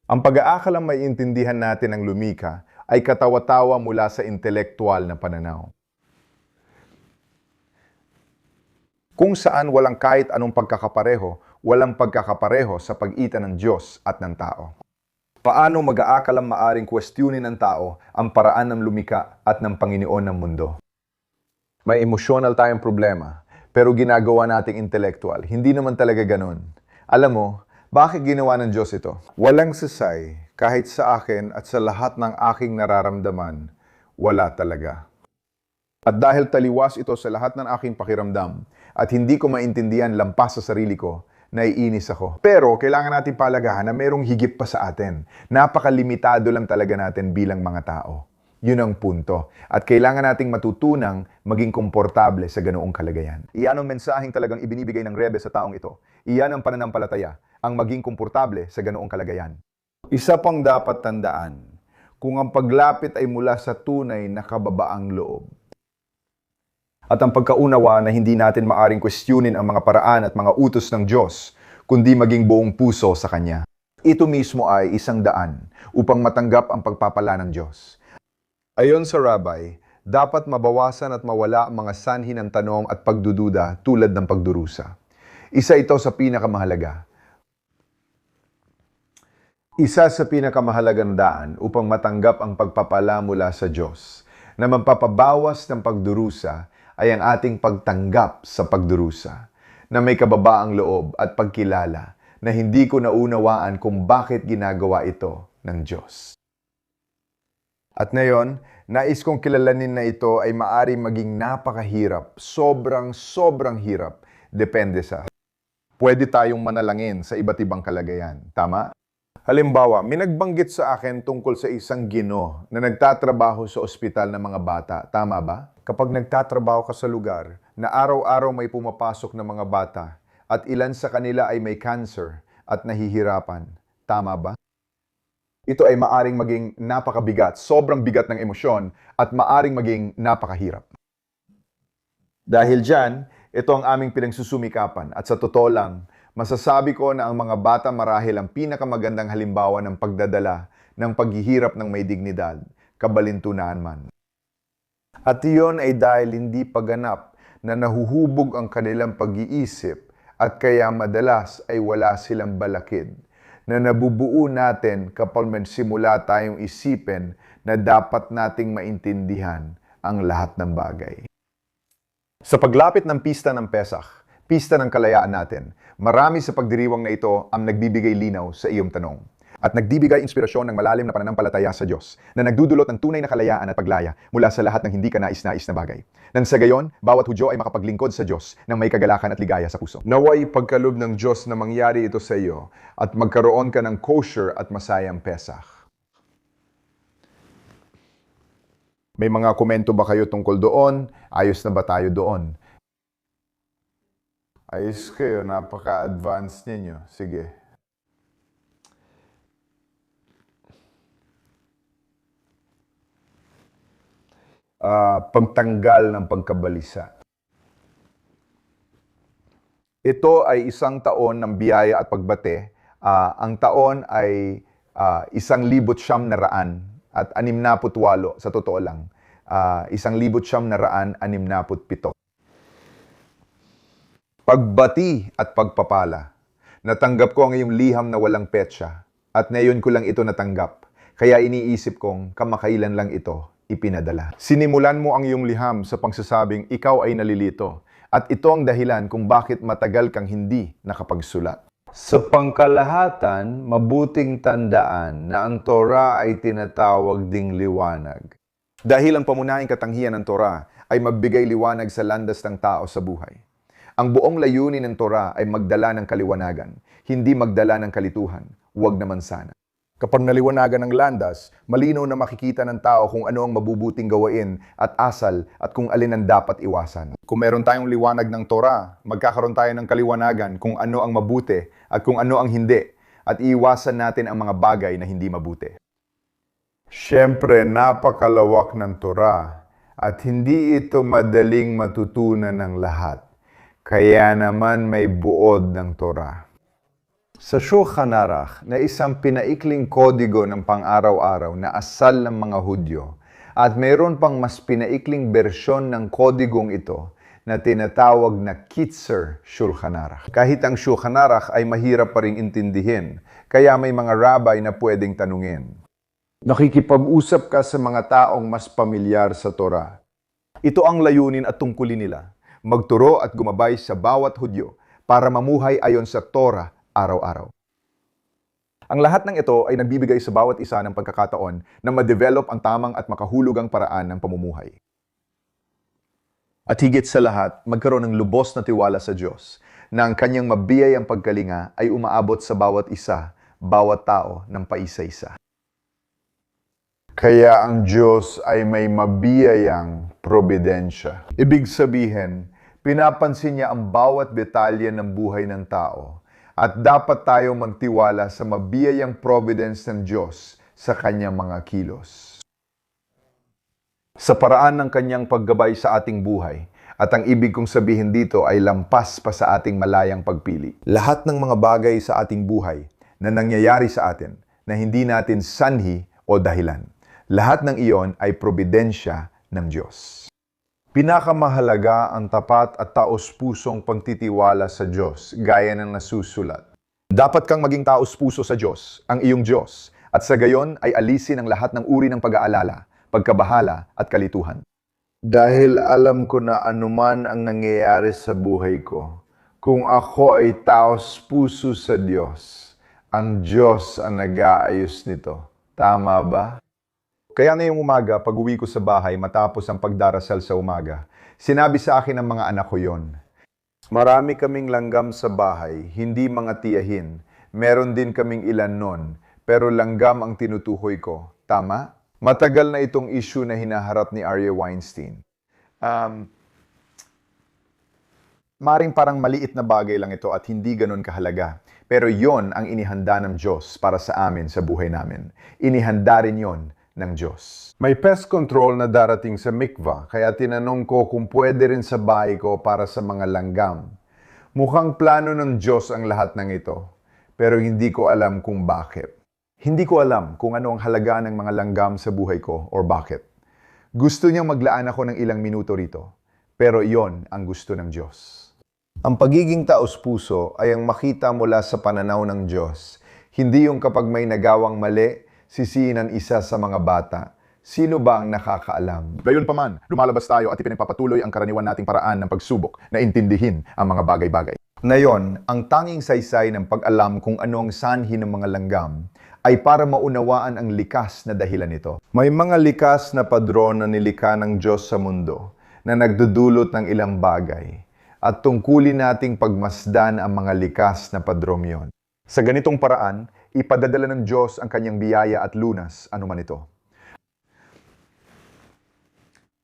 Ang pag-aakalang maiintindihan natin ang lumika ay katawa-tawa mula sa intelektual na pananaw. Kung saan walang kahit anong pagkakapareho, walang pagkakapareho sa pagitan ng Diyos at ng tao. Paano mag-aakalang maaring questionin ng tao ang paraan ng lumika at ng Panginoon ng mundo? May emosyonal tayong problema, pero ginagawa nating intelektual. Hindi naman talaga ganun. Alam mo, bakit ginawa ng Diyos ito? Walang sasay, kahit sa akin at sa lahat ng aking nararamdaman, wala talaga. At dahil taliwas ito sa lahat ng aking pakiramdam, at hindi ko maintindihan lampas sa sarili ko, naiinis ako. Pero kailangan natin palagahan na mayroong higit pa sa atin. Napakalimitado lang talaga natin bilang mga tao. Yun ang punto. At kailangan nating matutunang maging komportable sa ganoong kalagayan. Iyan ang mensaheng talagang ibinibigay ng Rebe sa taong ito. Iyan ang pananampalataya, ang maging komportable sa ganoong kalagayan. Isa pang dapat tandaan, kung ang paglapit ay mula sa tunay na kababaang loob. At ang pagkaunawa na hindi natin maaring questionin ang mga paraan at mga utos ng Diyos, kundi maging buong puso sa Kanya. Ito mismo ay isang daan upang matanggap ang pagpapala ng Diyos. Ayon sa Rabbi, dapat mabawasan at mawala ang mga sanhi ng tanong at pagdududa tulad ng pagdurusa. Isa ito sa pinakamahalaga. Isa sa pinakamahalagang daan upang matanggap ang pagpapala mula sa Diyos na magpapabawas ng pagdurusa ay ang ating pagtanggap sa pagdurusa na may kababaang loob at pagkilala na hindi ko naunawaan kung bakit ginagawa ito ng Diyos. At ngayon, nais kong kilalanin na ito ay maaaring maging napakahirap, sobrang hirap, depende sa. Pwede tayong manalangin sa iba't ibang kalagayan, tama? Halimbawa, may nagbanggit sa akin tungkol sa isang Ginoo na nagtatrabaho sa ospital ng mga bata, tama ba? Kapag nagtatrabaho ka sa lugar na araw-araw may pumapasok na mga bata at ilan sa kanila ay may cancer at nahihirapan, tama ba? Ito ay maaring maging napakabigat, sobrang bigat ng emosyon at maaring maging napakahirap. Dahil dyan, ito ang aming pinagsusumikapan at sa totoo lang, masasabi ko na ang mga bata marahil ang pinakamagandang halimbawa ng pagdadala ng paghihirap ng may dignidad, kabalintunan man. At iyon ay dahil hindi paganap na nahuhubog ang kanilang pag-iisip at kaya madalas ay wala silang balakid na nabubuo natin kapag magsimula tayong isipin na dapat nating maintindihan ang lahat ng bagay. Sa paglapit ng pista ng Pesach, pista ng kalayaan natin, marami sa pagdiriwang na ito ang nagbibigay linaw sa iyong tanong at nagbibigay inspirasyon ng malalim na pananampalataya sa Diyos na nagdudulot ng tunay na kalayaan at paglaya mula sa lahat ng hindi kanais-nais na bagay. Nang sa gayon, bawat Hudyo ay makapaglingkod sa Diyos ng may kagalakan at ligaya sa puso. Naway pagkalob ng Diyos na mangyari ito sa iyo at magkaroon ka ng kosher at masayang Pesach. May mga komento ba kayo tungkol doon? Ayos na ba tayo doon? Ayos kayo, napaka-advanced ninyo. Sige. Pagtanggal ng pagkabalisa. Ito ay isang taon ng biyaya at pagbate. Ang taon ay 1,900 at 68 sa totoo lang. 1,967. Pagbati at pagpapala. Natanggap ko ang iyong liham na walang petsa at ngayon ko lang ito natanggap. Kaya iniisip kong kamakailan lang ito ipinadala. Sinimulan mo ang iyong liham sa pagsasabing ikaw ay nalilito at ito ang dahilan kung bakit matagal kang hindi nakapagsulat. Sa pangkalahatan, mabuting tandaan na ang Torah ay tinatawag ding liwanag. Dahil ang pamunahing katanghian ng Torah ay magbigay liwanag sa landas ng tao sa buhay. Ang buong layunin ng Torah ay magdala ng kaliwanagan, hindi magdala ng kalituhan, huwag naman sana. Kapag naliwanagan ng landas, malinaw na makikita ng tao kung ano ang mabubuting gawain at asal at kung alin ang dapat iwasan. Kung meron tayong liwanag ng Torah, magkakaroon tayo ng kaliwanagan kung ano ang mabuti at kung ano ang hindi at iiwasan natin ang mga bagay na hindi mabuti. Siyempre, napakalawak ng Torah at hindi ito madaling matutunan ng lahat. Kaya naman may buod ng Torah. Sa Shulchan Aruch na isang pinaikling kodigo ng pang-araw-araw na asal ng mga Hudyo at mayroon pang mas pinaikling bersyon ng kodigong ito na tinatawag na Kitzer Shulchan Aruch. Kahit ang Shulchan Aruch ay mahirap pa ring intindihin, kaya may mga rabbi na pwedeng tanungin. Nakikipag-usap ka sa mga taong mas pamilyar sa Torah. Ito ang layunin at tungkulin nila, magturo at gumabay sa bawat Hudyo para mamuhay ayon sa Torah araw-araw. Ang lahat ng ito ay nagbibigay sa bawat isa ng pagkakataon na ma-develop ang tamang at makahulugang paraan ng pamumuhay. At higit sa lahat, magkaroon ng lubos na tiwala sa Diyos na ang kanyang mabiyayang pagkalinga ay umaabot sa bawat isa, bawat tao ng paisa-isa. Kaya ang Diyos ay may mabiyayang probidensya. Ibig sabihin, pinapansin niya ang bawat detalye ng buhay ng tao at dapat tayong magtiwala sa mabiyayang providence ng Diyos sa kanyang mga kilos. Sa paraan ng kanyang paggabay sa ating buhay, at ang ibig kong sabihin dito ay lampas pa sa ating malayang pagpili. Lahat ng mga bagay sa ating buhay na nangyayari sa atin na hindi natin sanhi o dahilan. Lahat ng iyon ay probidensya ng Diyos. Pinakamahalaga ang tapat at taos-pusong pagtitiwala sa Diyos, gaya ng nasusulat. Dapat kang maging taos-puso sa Diyos, ang iyong Diyos, at sa gayon ay alisin ang lahat ng uri ng pag-aalala, pagkabahala at kalituhan. Dahil alam ko na anuman ang nangyayari sa buhay ko, kung ako ay taos-puso sa Diyos, ang Diyos ang nag-aayos nito. Tama ba? Kaya ngayong umaga, pag-uwi ko sa bahay matapos ang pagdarasal sa umaga, sinabi sa akin ng mga anak ko yon. Marami kaming langgam sa bahay, hindi mga tiyahin. Meron din kaming ilan nun, pero langgam ang tinutukoy ko. Tama? Matagal na itong issue na hinaharap ni Arya Weinstein. Maring parang maliit na bagay lang ito at hindi ganun kahalaga. Pero yon ang inihanda ng Diyos para sa amin sa buhay namin. Inihanda rin yon ng Diyos. May pest control na darating sa mikva, kaya tinanong ko kung pwede rin sa bahay ko para sa mga langgam. Mukhang plano ng Diyos ang lahat ng ito, pero hindi ko alam kung bakit. Hindi ko alam kung ano ang halaga ng mga langgam sa buhay ko or bakit. Gusto niyang maglaan ako ng ilang minuto rito, pero iyon ang gusto ng Diyos. Ang pagiging taos-puso ay ang makita mula sa pananaw ng Diyos. Hindi yung kapag may nagawang mali, sisihin ang isa sa mga bata. Sino ba ang nakakaalam? Gayunpaman, lumalabas tayo at ipinagpapatuloy ang karaniwan nating paraan ng pagsubok na intindihin ang mga bagay-bagay. Ngayon, ang tanging saysay ng pag-alam kung ano ang sanhi ng mga langgam ay para maunawaan ang likas na dahilan nito. May mga likas na padron na nilikha ng Diyos sa mundo na nagdudulot ng ilang bagay at tungkulin nating pagmasdan ang mga likas na padron yon. Sa ganitong paraan, ipadadala ng Diyos ang kanyang biyaya at lunas, anuman ito.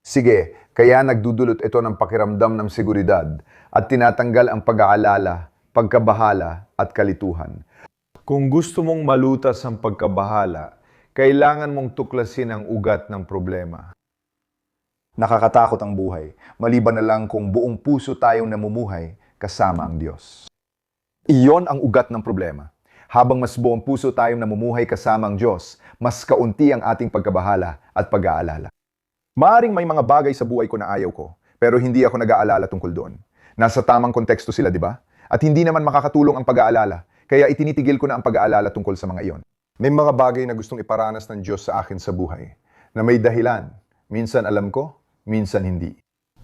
Sige, kaya nagdudulot ito ng pakiramdam ng seguridad at tinatanggal ang pag-aalala, pagkabahala at kalituhan. Kung gusto mong malutas ang pagkabahala, kailangan mong tuklasin ang ugat ng problema. Nakakatakot ang buhay, maliban na lang kung buong puso tayong namumuhay kasama ang Diyos. Iyon ang ugat ng problema. Habang mas buong puso tayong namumuhay kasama ang Diyos, mas kaunti ang ating pagkabahala at pag-aalala. Maaring may mga bagay sa buhay ko na ayaw ko, pero hindi ako nag-aalala tungkol doon. Nasa tamang konteksto sila, di ba? At hindi naman makakatulong ang pag-aalala, kaya itinitigil ko na ang pag-aalala tungkol sa mga iyon. May mga bagay na gustong iparanas ng Diyos sa akin sa buhay, na may dahilan. Minsan alam ko, minsan hindi.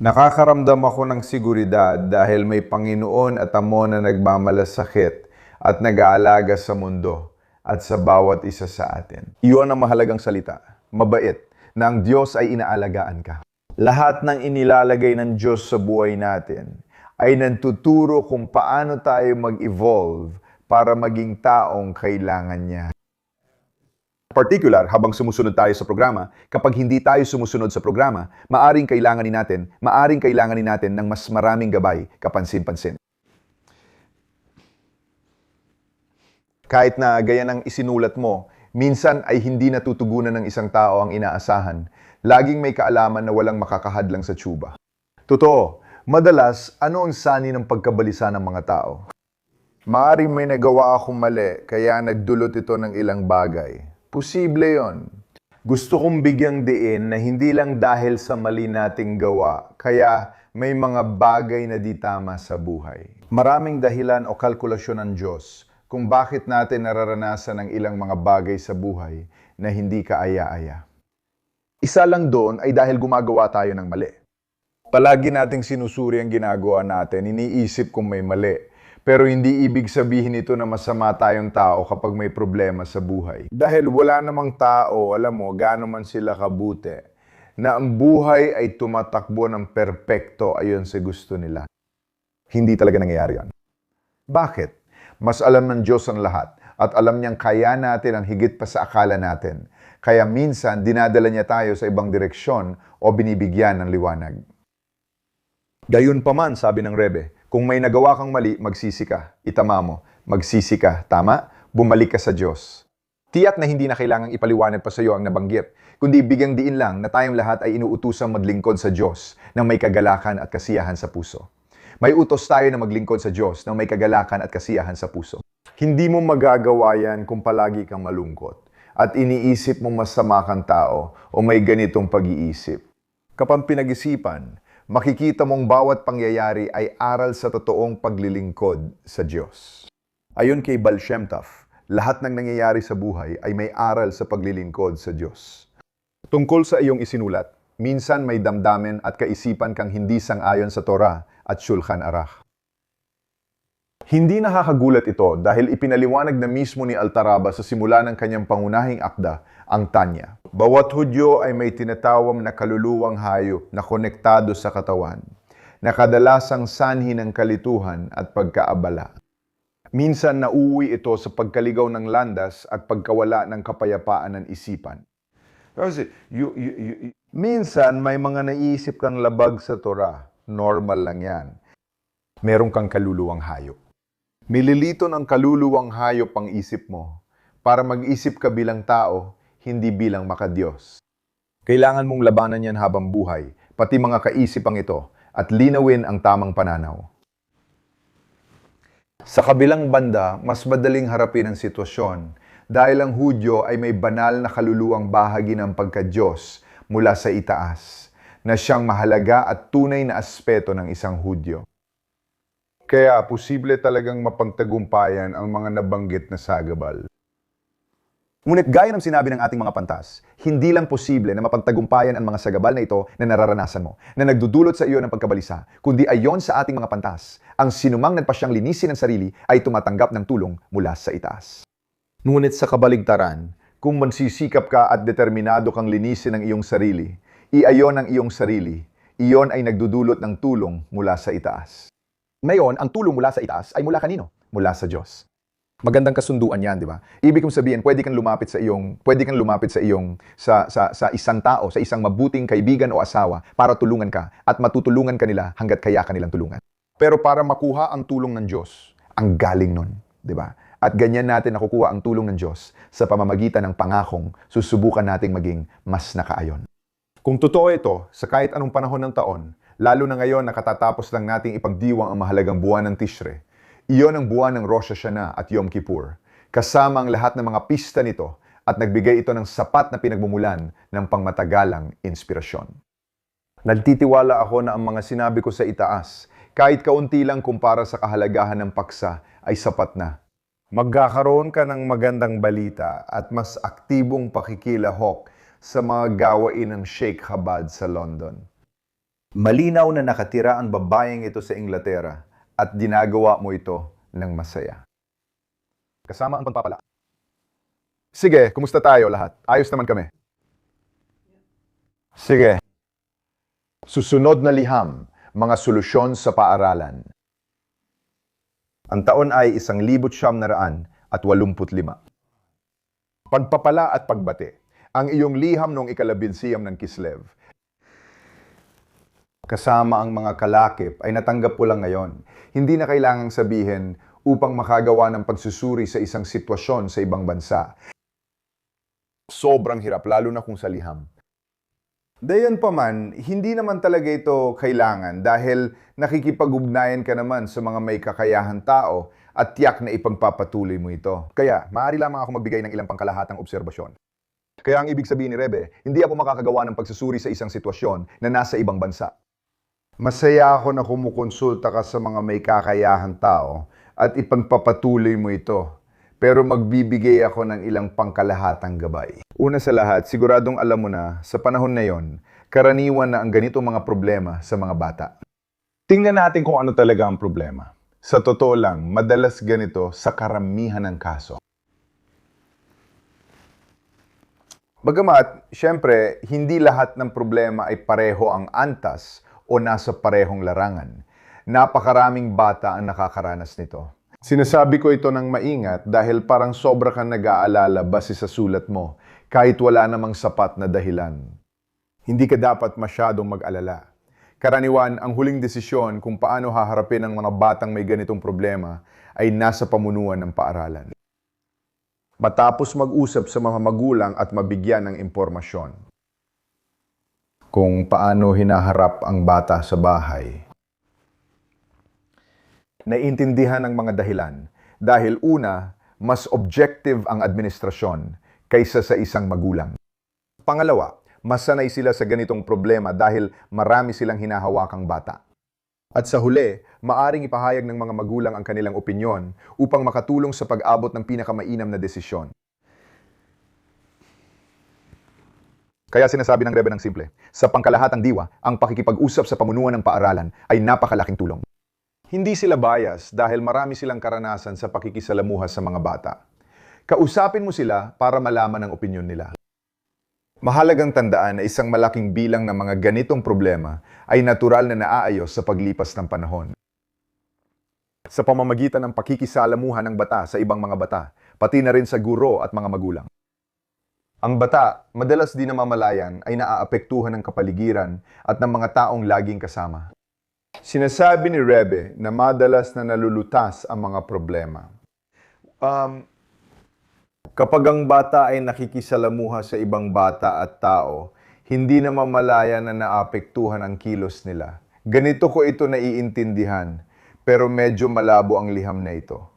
Nakakaramdam ako ng seguridad dahil may Panginoon at Amo na nagmamalasakit at nag-aalaga sa mundo at sa bawat isa sa atin. Iyon ang mahalagang salita, mabait, na ang Diyos ay inaalagaan ka. Lahat ng inilalagay ng Diyos sa buhay natin ay nagtuturo kung paano tayo mag-evolve para maging taong kailangan niya. Particular, habang sumusunod tayo sa programa, kapag hindi tayo sumusunod sa programa, maaring kailanganin natin ng mas maraming gabay, kapansin-pansin. Kahit na gaya ng isinulat mo, minsan ay hindi natutugunan ng isang tao ang inaasahan. Laging may kaalaman na walang makakahadlang sa tsuba. Totoo, madalas, ano ang sani ng pagkabalisa ng mga tao? Maaring may nagawa akong mali, kaya nagdulot ito ng ilang bagay. Posible yon. Gusto kong bigyang diin na hindi lang dahil sa mali nating gawa, kaya may mga bagay na di tama sa buhay. Maraming dahilan o kalkulasyon ng Diyos kung bakit natin nararanasan ang ilang mga bagay sa buhay na hindi kaaya-aya. Isa lang doon ay dahil gumagawa tayo ng mali. Palagi nating sinusuri ang ginagawa natin, iniisip kung may mali. Pero hindi ibig sabihin ito na masama tayong tao kapag may problema sa buhay. Dahil wala namang tao, alam mo, gaano man sila kabuti, na ang buhay ay tumatakbo ng perpekto ayon sa gusto nila. Hindi talaga nangyayari yan. Bakit? Mas alam ng Diyos ang lahat at alam niyang kaya natin ang higit pa sa akala natin. Kaya minsan, dinadala niya tayo sa ibang direksyon o binibigyan ng liwanag. Gayunpaman, sabi ng Rebe, kung may nagawa kang mali, magsisi ka. Itama mo, magsisi ka. Tama? Bumalik ka sa Diyos. Tiyak na hindi na kailangang ipaliwanag pa sa iyo ang nabanggit, kundi bigyang diin lang na tayong lahat ay inuutusang maglingkod sa Diyos ng may kagalakan at kasiyahan sa puso. May utos tayo na maglingkod sa Diyos ng may kagalakan at kasiyahan sa puso. Hindi mo magagawa yan kung palagi kang malungkot at iniisip mo masama kang tao o may ganitong pag-iisip. Kapag pinag-isipan, makikita mong bawat pangyayari ay aral sa totoong paglilingkod sa Diyos. Ayon kay Baal Shem Tov, lahat ng nangyayari sa buhay ay may aral sa paglilingkod sa Diyos. Tungkol sa iyong isinulat, minsan may damdamin at kaisipan kang hindi sang-ayon sa Torah at Shulchan Aruch. Hindi nakakagulat ito dahil ipinaliwanag na mismo ni Altaraba sa simula ng kanyang pangunahing akda, ang Tanya. Bawat Hudyo ay may tinatawag na kaluluwang hayop na konektado sa katawan, na kadalasang sanhi ng kalituhan at pagkaabala. Minsan nauuwi ito sa pagkaligaw ng landas at pagkawala ng kapayapaan ng isipan. Kasi minsan may mga naisip kang labag sa Torah. Normal lang yan. Meron kang kaluluwang hayop. Mililito ng kaluluwang hayop ang isip mo para mag-isip ka bilang tao, hindi bilang makadiyos. Kailangan mong labanan yan habang buhay, pati mga kaisipang ito, at linawin ang tamang pananaw. Sa kabilang banda, mas madaling harapin ang sitwasyon dahil ang Hudyo ay may banal na kaluluwang bahagi ng pagka-Diyos mula sa itaas, na siyang mahalaga at tunay na aspeto ng isang Hudyo. Kaya posible talagang mapagtagumpayan ang mga nabanggit na sagabal. Ngunit gaya ng sinabi ng ating mga pantas, hindi lang posible na mapagtagumpayan ang mga sagabal na ito na nararanasan mo, na nagdudulot sa iyo ng pagkabalisa, kundi ayon sa ating mga pantas, ang sinumang nagpasyang linisin ang sarili ay tumatanggap ng tulong mula sa itaas. Ngunit sa kabaligtaran, kung magsisikap ka at determinado kang linisin ang iyong sarili, iayon ang iyong sarili, iyon ay nagdudulot ng tulong mula sa itaas. Ngayon, ang tulong mula sa itaas ay mula kanino? Mula sa Diyos. Magandang kasunduan yan, di ba? Ibig kong sabihin, pwede kang lumapit sa isang tao, sa isang mabuting kaibigan o asawa para tulungan ka at matutulungan kanila hanggat kaya kanilang tulungan. Pero para makuha ang tulong ng Diyos, ang galing nun, di ba? At ganyan natin nakukuha ang tulong ng Diyos sa pamamagitan ng pangakong susubukan nating maging mas nakaayon. Kung totoo ito, sa kahit anong panahon ng taon, lalo na ngayon nakatatapos lang nating ipagdiwang ang mahalagang buwan ng Tishre, iyon ang buwan ng Rosh Hashanah at Yom Kippur, kasama ang lahat ng mga pista nito at nagbigay ito ng sapat na pinagmumulan ng pangmatagalang inspirasyon. Nagtitiwala ako na ang mga sinabi ko sa itaas, kahit kaunti lang kumpara sa kahalagahan ng paksa, ay sapat na. Magkakaroon ka ng magandang balita at mas aktibong pakikilahok sa mga gawain ng Sheikh Chabad sa London. Malinaw na nakatira ang babaeng ito sa Inglaterra at ginagawa mo ito ng masaya. Kasama ang pagpapala. Sige, kumusta tayo lahat? Ayos naman kami. Sige. Susunod na liham, mga solusyon sa paaralan. Ang taon ay 1985. Pagpapala at pagbati. Ang iyong liham noong ikalabinsiyam ng Kislev. Kasama ang mga kalakip ay natanggap ko lang ngayon. Hindi na kailangang sabihin upang makagawa ng pagsusuri sa isang sitwasyon sa ibang bansa. Sobrang hirap, lalo na kung sa liham. Dayan pa man, hindi naman talaga ito kailangan dahil nakikipag-ugnayan ka naman sa mga may kakayahan tao at tiyak na ipagpapatuloy mo ito. Kaya, maaari lamang ako magbigay ng ilang pangkalahatang obserbasyon. Kaya ang ibig sabihin ni Rebe, hindi ako makakagawa ng pagsusuri sa isang sitwasyon na nasa ibang bansa. Masaya ako na kumukonsulta ka sa mga may kakayahan tao at ipagpapatuloy mo ito. Pero magbibigay ako ng ilang pangkalahatang gabay. Una sa lahat, siguradong alam mo na, sa panahon na yon, karaniwan na ang ganitong mga problema sa mga bata. Tingnan natin kung ano talaga ang problema. Sa totoo lang, madalas ganito sa karamihan ng kaso. Bagamat, syempre, hindi lahat ng problema ay pareho ang antas o nasa parehong larangan. Napakaraming bata ang nakakaranas nito. Sinasabi ko ito ng maingat dahil parang sobra kang nag-aalala base sa sulat mo, kahit wala namang sapat na dahilan. Hindi ka dapat masyadong mag-alala. Karaniwan, ang huling desisyon kung paano haharapin ang mga batang may ganitong problema ay nasa pamunuan ng paaralan. Matapos mag-usap sa mga magulang at mabigyan ng impormasyon kung paano hinaharap ang bata sa bahay, naiintindihan ang mga dahilan dahil una, mas objective ang administrasyon kaysa sa isang magulang. Pangalawa, mas sanay sila sa ganitong problema dahil marami silang hinahawakang bata. At sa huli, maaring ipahayag ng mga magulang ang kanilang opinyon upang makatulong sa pag-abot ng pinakamainam na desisyon. Kaya sinasabi ng Rebbe ng simple, sa pangkalahatang diwa, ang pakikipag-usap sa pamunuan ng paaralan ay napakalaking tulong. Hindi sila bias dahil marami silang karanasan sa pakikisalamuha sa mga bata. Kausapin mo sila para malaman ang opinyon nila. Mahalagang tandaan na isang malaking bilang ng mga ganitong problema ay natural na naaayos sa paglipas ng panahon. Sa pamamagitan ng pakikisalamuha ng bata sa ibang mga bata, pati na rin sa guro at mga magulang. Ang bata, madalas di namamalayan ay naaapektuhan ng kapaligiran at ng mga taong laging kasama. Sinasabi ni Rebbe na madalas na nalulutas ang mga problema. Kapag ang bata ay nakikisalamuha sa ibang bata at tao, hindi na mamalaya na naapektuhan ang kilos nila. Ganito ko ito naiintindihan, pero medyo malabo ang liham na ito.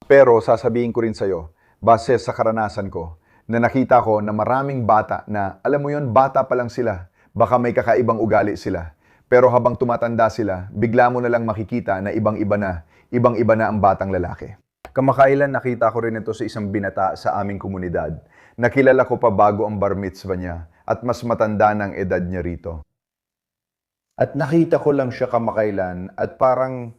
Pero sasabihin ko rin sa'yo, base sa karanasan ko, na nakita ko na maraming bata na, alam mo yon, bata pa lang sila, baka may kakaibang ugali sila. Pero habang tumatanda sila, bigla mo na lang makikita na ibang-iba na ang batang lalaki. Kamakailan nakita ko rin ito sa isang binata sa aming komunidad. Nakilala ko pa bago ang bar mitzvah niya at mas matanda ng edad niya rito. At nakita ko lang siya kamakailan at parang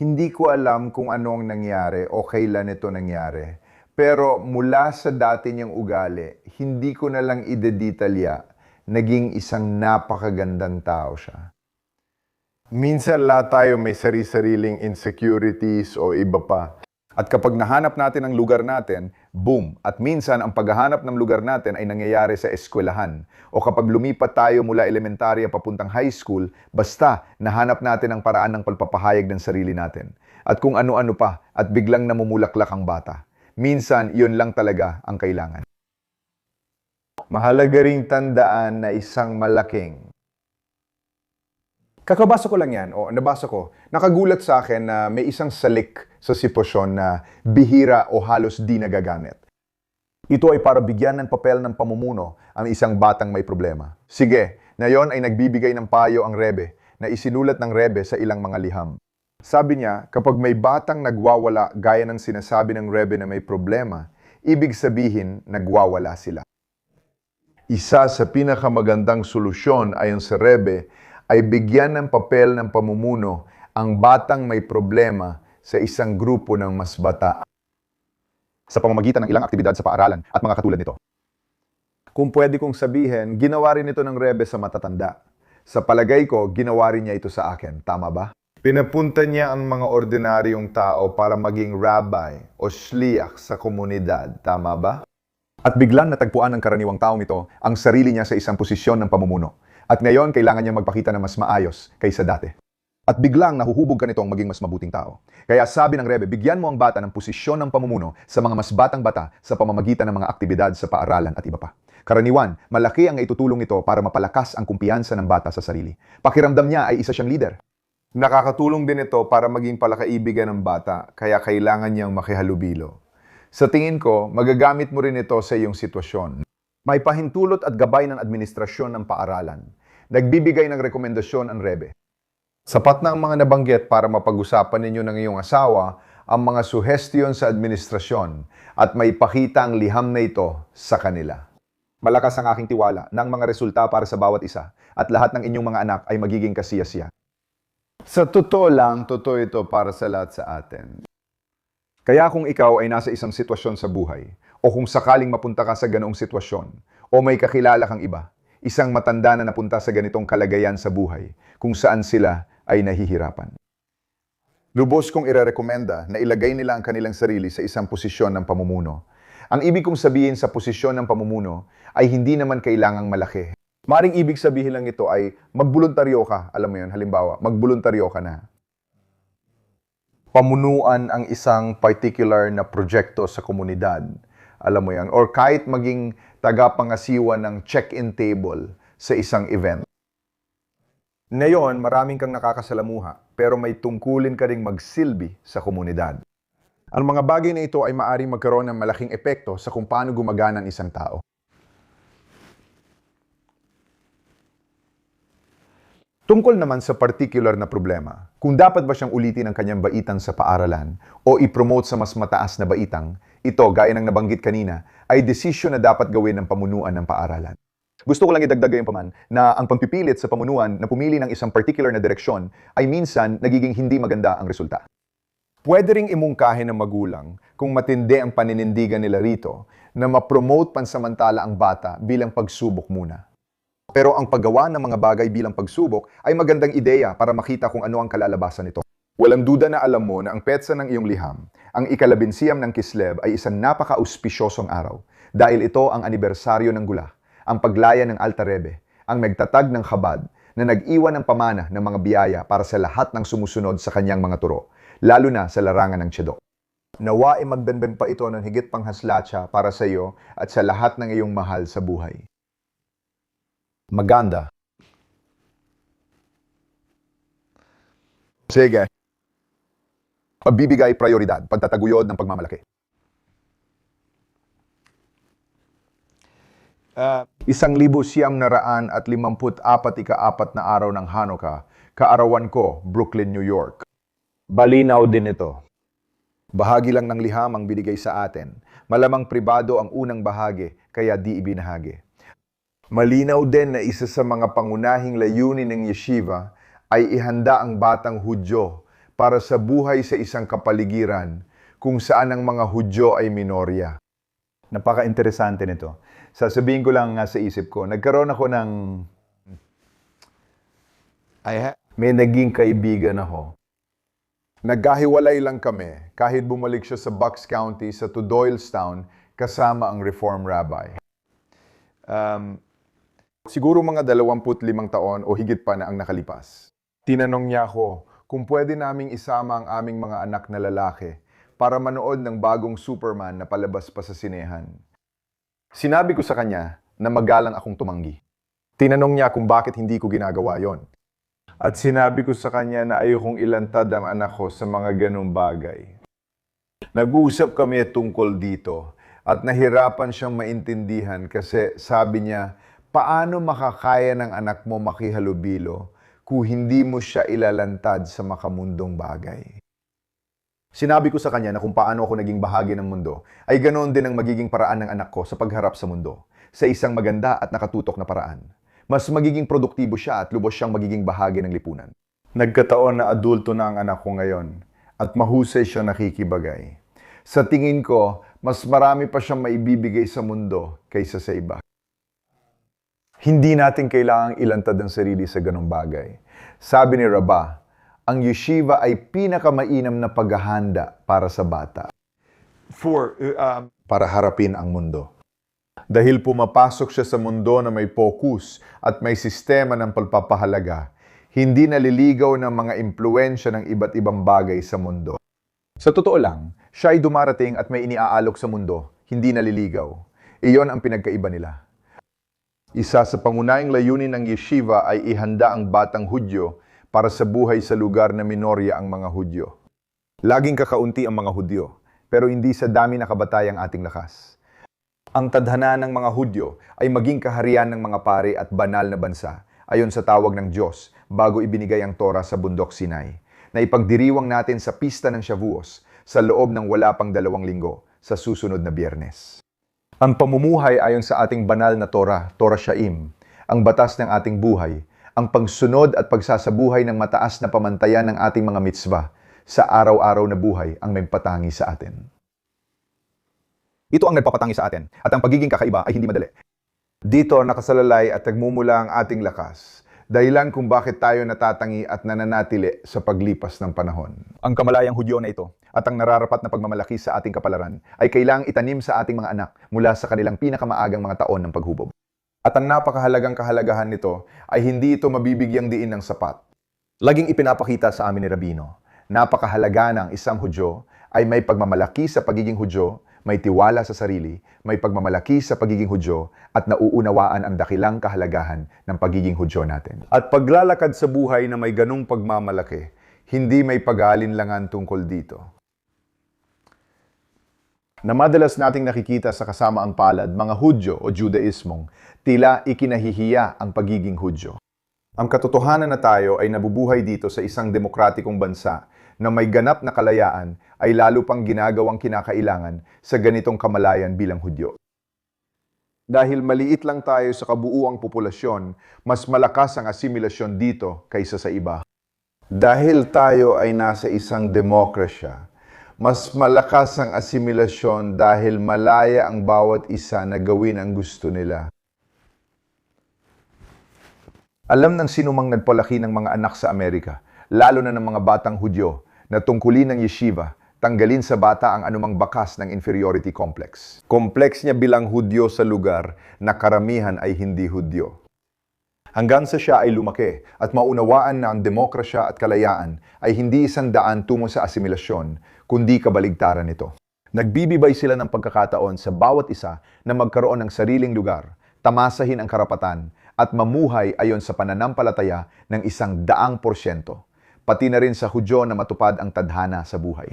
hindi ko alam kung ano ang nangyari o kailan ito nangyari. Pero mula sa dati niyang ugali, hindi ko na lang idedetalya, naging isang napakagandang tao siya. Minsan lahat tayo may sari-sariling insecurities o iba pa. At kapag nahanap natin ang lugar natin, boom! At minsan ang paghahanap ng lugar natin ay nangyayari sa eskwelahan. O kapag lumipat tayo mula elementarya papuntang high school, basta nahanap natin ang paraan ng pagpapahayag ng sarili natin. At kung ano-ano pa, at biglang namumulaklak ang bata. Minsan, yun lang talaga ang kailangan. Mahalaga ring tandaan na isang malaking kakabasa ko lang yan, o nabasa ko, nakagulat sa akin na may isang salik sa sitwasyon na bihira o halos di nagagamit. Ito ay para bigyan ng papel ng pamumuno ang isang batang may problema. Sige, ngayon ay nagbibigay ng payo ang Rebbe na isinulat ng Rebbe sa ilang mga liham. Sabi niya, kapag may batang nagwawala gaya ng sinasabi ng Rebbe na may problema, ibig sabihin nagwawala sila. Isa sa pinakamagandang solusyon ayon sa Rebbe ay bigyan ng papel ng pamumuno ang batang may problema sa isang grupo ng mas bata sa pamamagitan ng ilang aktibidad sa paaralan at mga katulad nito. Kung pwede kong sabihin, ginawa rin ito ng Rebbe sa matatanda. Sa palagay ko, ginawa rin niya ito sa akin. Tama ba? Pinapunta niya ang mga ordinaryong tao para maging rabbi o shliach sa komunidad. Tama ba? At biglang natagpuan ng karaniwang taong ito ang sarili niya sa isang posisyon ng pamumuno. At ngayon, kailangan niya magpakita na mas maayos kaysa dati. At biglang nahuhubog ka nitong maging mas mabuting tao. Kaya sabi ng Rebbe, bigyan mo ang bata ng posisyon ng pamumuno sa mga mas batang bata sa pamamagitan ng mga aktibidad sa paaralan at iba pa. Karaniwan, malaki ang itutulong ito para mapalakas ang kumpiyansa ng bata sa sarili. Pakiramdam niya ay isa siyang leader. Nakakatulong din ito para maging palakaibigan ng bata, kaya kailangan niyang makihalubilo. Sa tingin ko, magagamit mo rin ito sa iyong sitwasyon. May pahintulot at gabay ng administrasyon ng paaralan. Nagbibigay ng rekomendasyon ang Rebbe. Sapat na ang mga nabanggit para mapag-usapan ninyo ng iyong asawa ang mga suhestiyon sa administrasyon at may pakita ang liham na ito sa kanila. Malakas ang aking tiwala na ang mga resulta para sa bawat isa at lahat ng inyong mga anak ay magiging kasiyasiya. Sa totoo lang, totoo ito para sa lahat sa atin. Kaya kung ikaw ay nasa isang sitwasyon sa buhay, o kung sakaling mapunta ka sa ganoong sitwasyon, o may kakilala kang iba, isang matanda na napunta sa ganitong kalagayan sa buhay, kung saan sila ay nahihirapan. Lubos kong irerekomenda na ilagay nila ang kanilang sarili sa isang posisyon ng pamumuno. Ang ibig kong sabihin sa posisyon ng pamumuno ay hindi naman kailangang malaki. Maring ibig sabihin lang ito ay magboluntaryo ka, alam mo yun, halimbawa, magboluntaryo ka na. Pamunuan ang isang particular na proyekto sa komunidad, alam mo yan, or kahit maging tagapangasiwa ng check-in table sa isang event. Ngayon, maraming kang nakakasalamuha, pero may tungkulin ka ring magsilbi sa komunidad. Ang mga bagay na ito ay maaaring magkaroon ng malaking epekto sa kung paano gumagana ang isang tao. Tungkol naman sa particular na problema, kung dapat ba siyang ulitin ang kanyang baitan sa paaralan o i-promote sa mas mataas na baitang, ito, gaya ng nabanggit kanina, ay desisyon na dapat gawin ng pamunuan ng paaralan. Gusto ko lang idagdag gayon paman na ang pagpipilit sa pamunuan na pumili ng isang particular na direksyon ay minsan nagiging hindi maganda ang resulta. Pwede ring imungkahi ng magulang kung matindi ang paninindigan nila rito na ma-promote pansamantala ang bata bilang pagsubok muna. Pero ang paggawa ng mga bagay bilang pagsubok ay magandang ideya para makita kung ano ang kalalabasan nito. Walang duda na alam mo na ang petsa ng iyong liham, ang ikalabinsiyam ng Kislev ay isang napaka-auspisyosong araw dahil ito ang anibersaryo ng gula, ang paglaya ng Alta Rebbe, ang magtatag ng Chabad na nag-iwan ng pamana ng mga biyaya para sa lahat ng sumusunod sa kanyang mga turo, lalo na sa larangan ng Chedok. Nawa ay magdandan pa ito ng higit pang haslatsa para sa iyo at sa lahat ng iyong mahal sa buhay. Maganda. Sige. Pagbibigay prioridad, pagtataguyod ng pagmamalaki. 1954 ika-4 na araw ng Hanukkah, kaarawan ko, Brooklyn, New York. Balinaw din ito. Bahagi lang ng liham ang binigay sa atin. Malamang pribado ang unang bahagi, kaya di ibinahagi. Malinaw din na isa sa mga pangunahing layunin ng yeshiva ay ihanda ang batang Hudyo para sa buhay sa isang kapaligiran kung saan ang mga Hudyo ay minorya. Napaka-interesante nito. Sasabihin ko lang nga sa isip ko, nagkaroon ako ng... May naging kaibigan ako. Nagkahiwalay lang kami kahit bumalik siya sa Bucks County sa to Doylestown kasama ang Reform Rabbi. Siguro mga 25 taon o higit pa na ang nakalipas. Tinanong niya ako kung pwede naming isama ang aming mga anak na lalaki para manood ng bagong Superman na palabas pa sa sinehan. Sinabi ko sa kanya na magalang akong tumanggi. Tinanong niya kung bakit hindi ko ginagawa yon. At sinabi ko sa kanya na ayokong ilantad ang anak ko sa mga ganong bagay. Nag-uusap kami tungkol dito at nahirapan siyang maintindihan kasi sabi niya, paano makakaya ng anak mo makihalubilo kung hindi mo siya ilalantad sa makamundong bagay? Sinabi ko sa kanya na kung paano ako naging bahagi ng mundo, ay ganoon din ang magiging paraan ng anak ko sa pagharap sa mundo, sa isang maganda at nakatutok na paraan. Mas magiging produktibo siya at lubos siyang magiging bahagi ng lipunan. Nagkataon na adulto na ang anak ko ngayon at mahusay siya nakikibagay. Sa tingin ko, mas marami pa siyang maibibigay sa mundo kaysa sa iba. Hindi natin kailangang ilantad ang sarili sa ganong bagay. Sabi ni Rabbah, ang yeshiva ay pinakamainam na paghahanda para sa bata. Para harapin ang mundo. Dahil pumapasok siya sa mundo na may focus at may sistema ng pagpapahalaga, hindi naliligaw ng mga impluensya ng iba't ibang bagay sa mundo. Sa totoo lang, siya ay dumarating at may iniaalok sa mundo, hindi naliligaw. Iyon ang pinagkaiba nila. Isa sa pangunahing layunin ng yeshiva ay ihanda ang batang Hudyo para sa buhay sa lugar na minorya ang mga Hudyo. Laging kakaunti ang mga Hudyo, pero hindi sa dami na kabatayang ating lakas. Ang tadhana ng mga Hudyo ay maging kaharian ng mga pari at banal na bansa, ayon sa tawag ng Diyos bago ibinigay ang Torah sa bundok Sinai, na ipagdiriwang natin sa pista ng Shavuos sa loob ng wala pang 2 linggo sa susunod na Biyernes. Ang pamumuhay ayon sa ating banal na Torah, Torah Shaim, ang batas ng ating buhay, ang pagsunod at pagsasabuhay ng mataas na pamantayan ng ating mga mitzvah sa araw-araw na buhay ang nagpatangi sa atin. Ito ang nagpapatangi sa atin at ang pagiging kakaiba ay hindi madali. Dito nakasalalay at nagmumula ang ating lakas. Dahilan kung bakit tayo natatangi at nananatili sa paglipas ng panahon. Ang kamalayang Hudyo na ito at ang nararapat na pagmamalaki sa ating kapalaran ay kailangang itanim sa ating mga anak mula sa kanilang pinakamaagang mga taon ng paghubog. At ang napakahalagang kahalagahan nito ay hindi ito mabibigyang diin ng sapat. Laging ipinapakita sa amin ni Rabino, napakahalaga ng isang Hudyo ay may pagmamalaki sa pagiging Hudyo, may tiwala sa sarili, may pagmamalaki sa pagiging Hudyo at nauunawaan ang dakilang kahalagahan ng pagiging Hudyo natin. At paglalakad sa buhay na may ganung pagmamalaki, hindi may pag-aalinlangan tungkol dito. Na madalas nating nakikita sa kasamaang palad, mga Hudyo o Judaismong, tila ikinahihiya ang pagiging Hudyo. Ang katotohanan na tayo ay nabubuhay dito sa isang demokratikong bansa na may ganap na kalayaan ay lalo pang ginagawang kinakailangan sa ganitong kamalayan bilang Hudyo. Dahil maliit lang tayo sa kabuuang populasyon, mas malakas ang asimilasyon dito kaysa sa iba. Dahil tayo ay nasa isang demokrasya, mas malakas ang asimilasyon dahil malaya ang bawat isa na gawin ang gusto nila. Alam ng sinumang nagpalaki ng mga anak sa Amerika, lalo na ng mga batang Hudyo, na tungkulin ng yeshiva, tanggalin sa bata ang anumang bakas ng inferiority complex. Complex niya bilang Hudyo sa lugar na karamihan ay hindi Hudyo. Hanggang sa siya ay lumaki at maunawaan na ang demokrasya at kalayaan ay hindi isang daan tungo sa asimilasyon, kundi kabaligtaran nito. Nagbibigay sila ng pagkakataon sa bawat isa na magkaroon ng sariling lugar, tamasahin ang karapatan, at mamuhay ayon sa pananampalataya ng 100%. Pati na rin sa Hudyo na matupad ang tadhana sa buhay.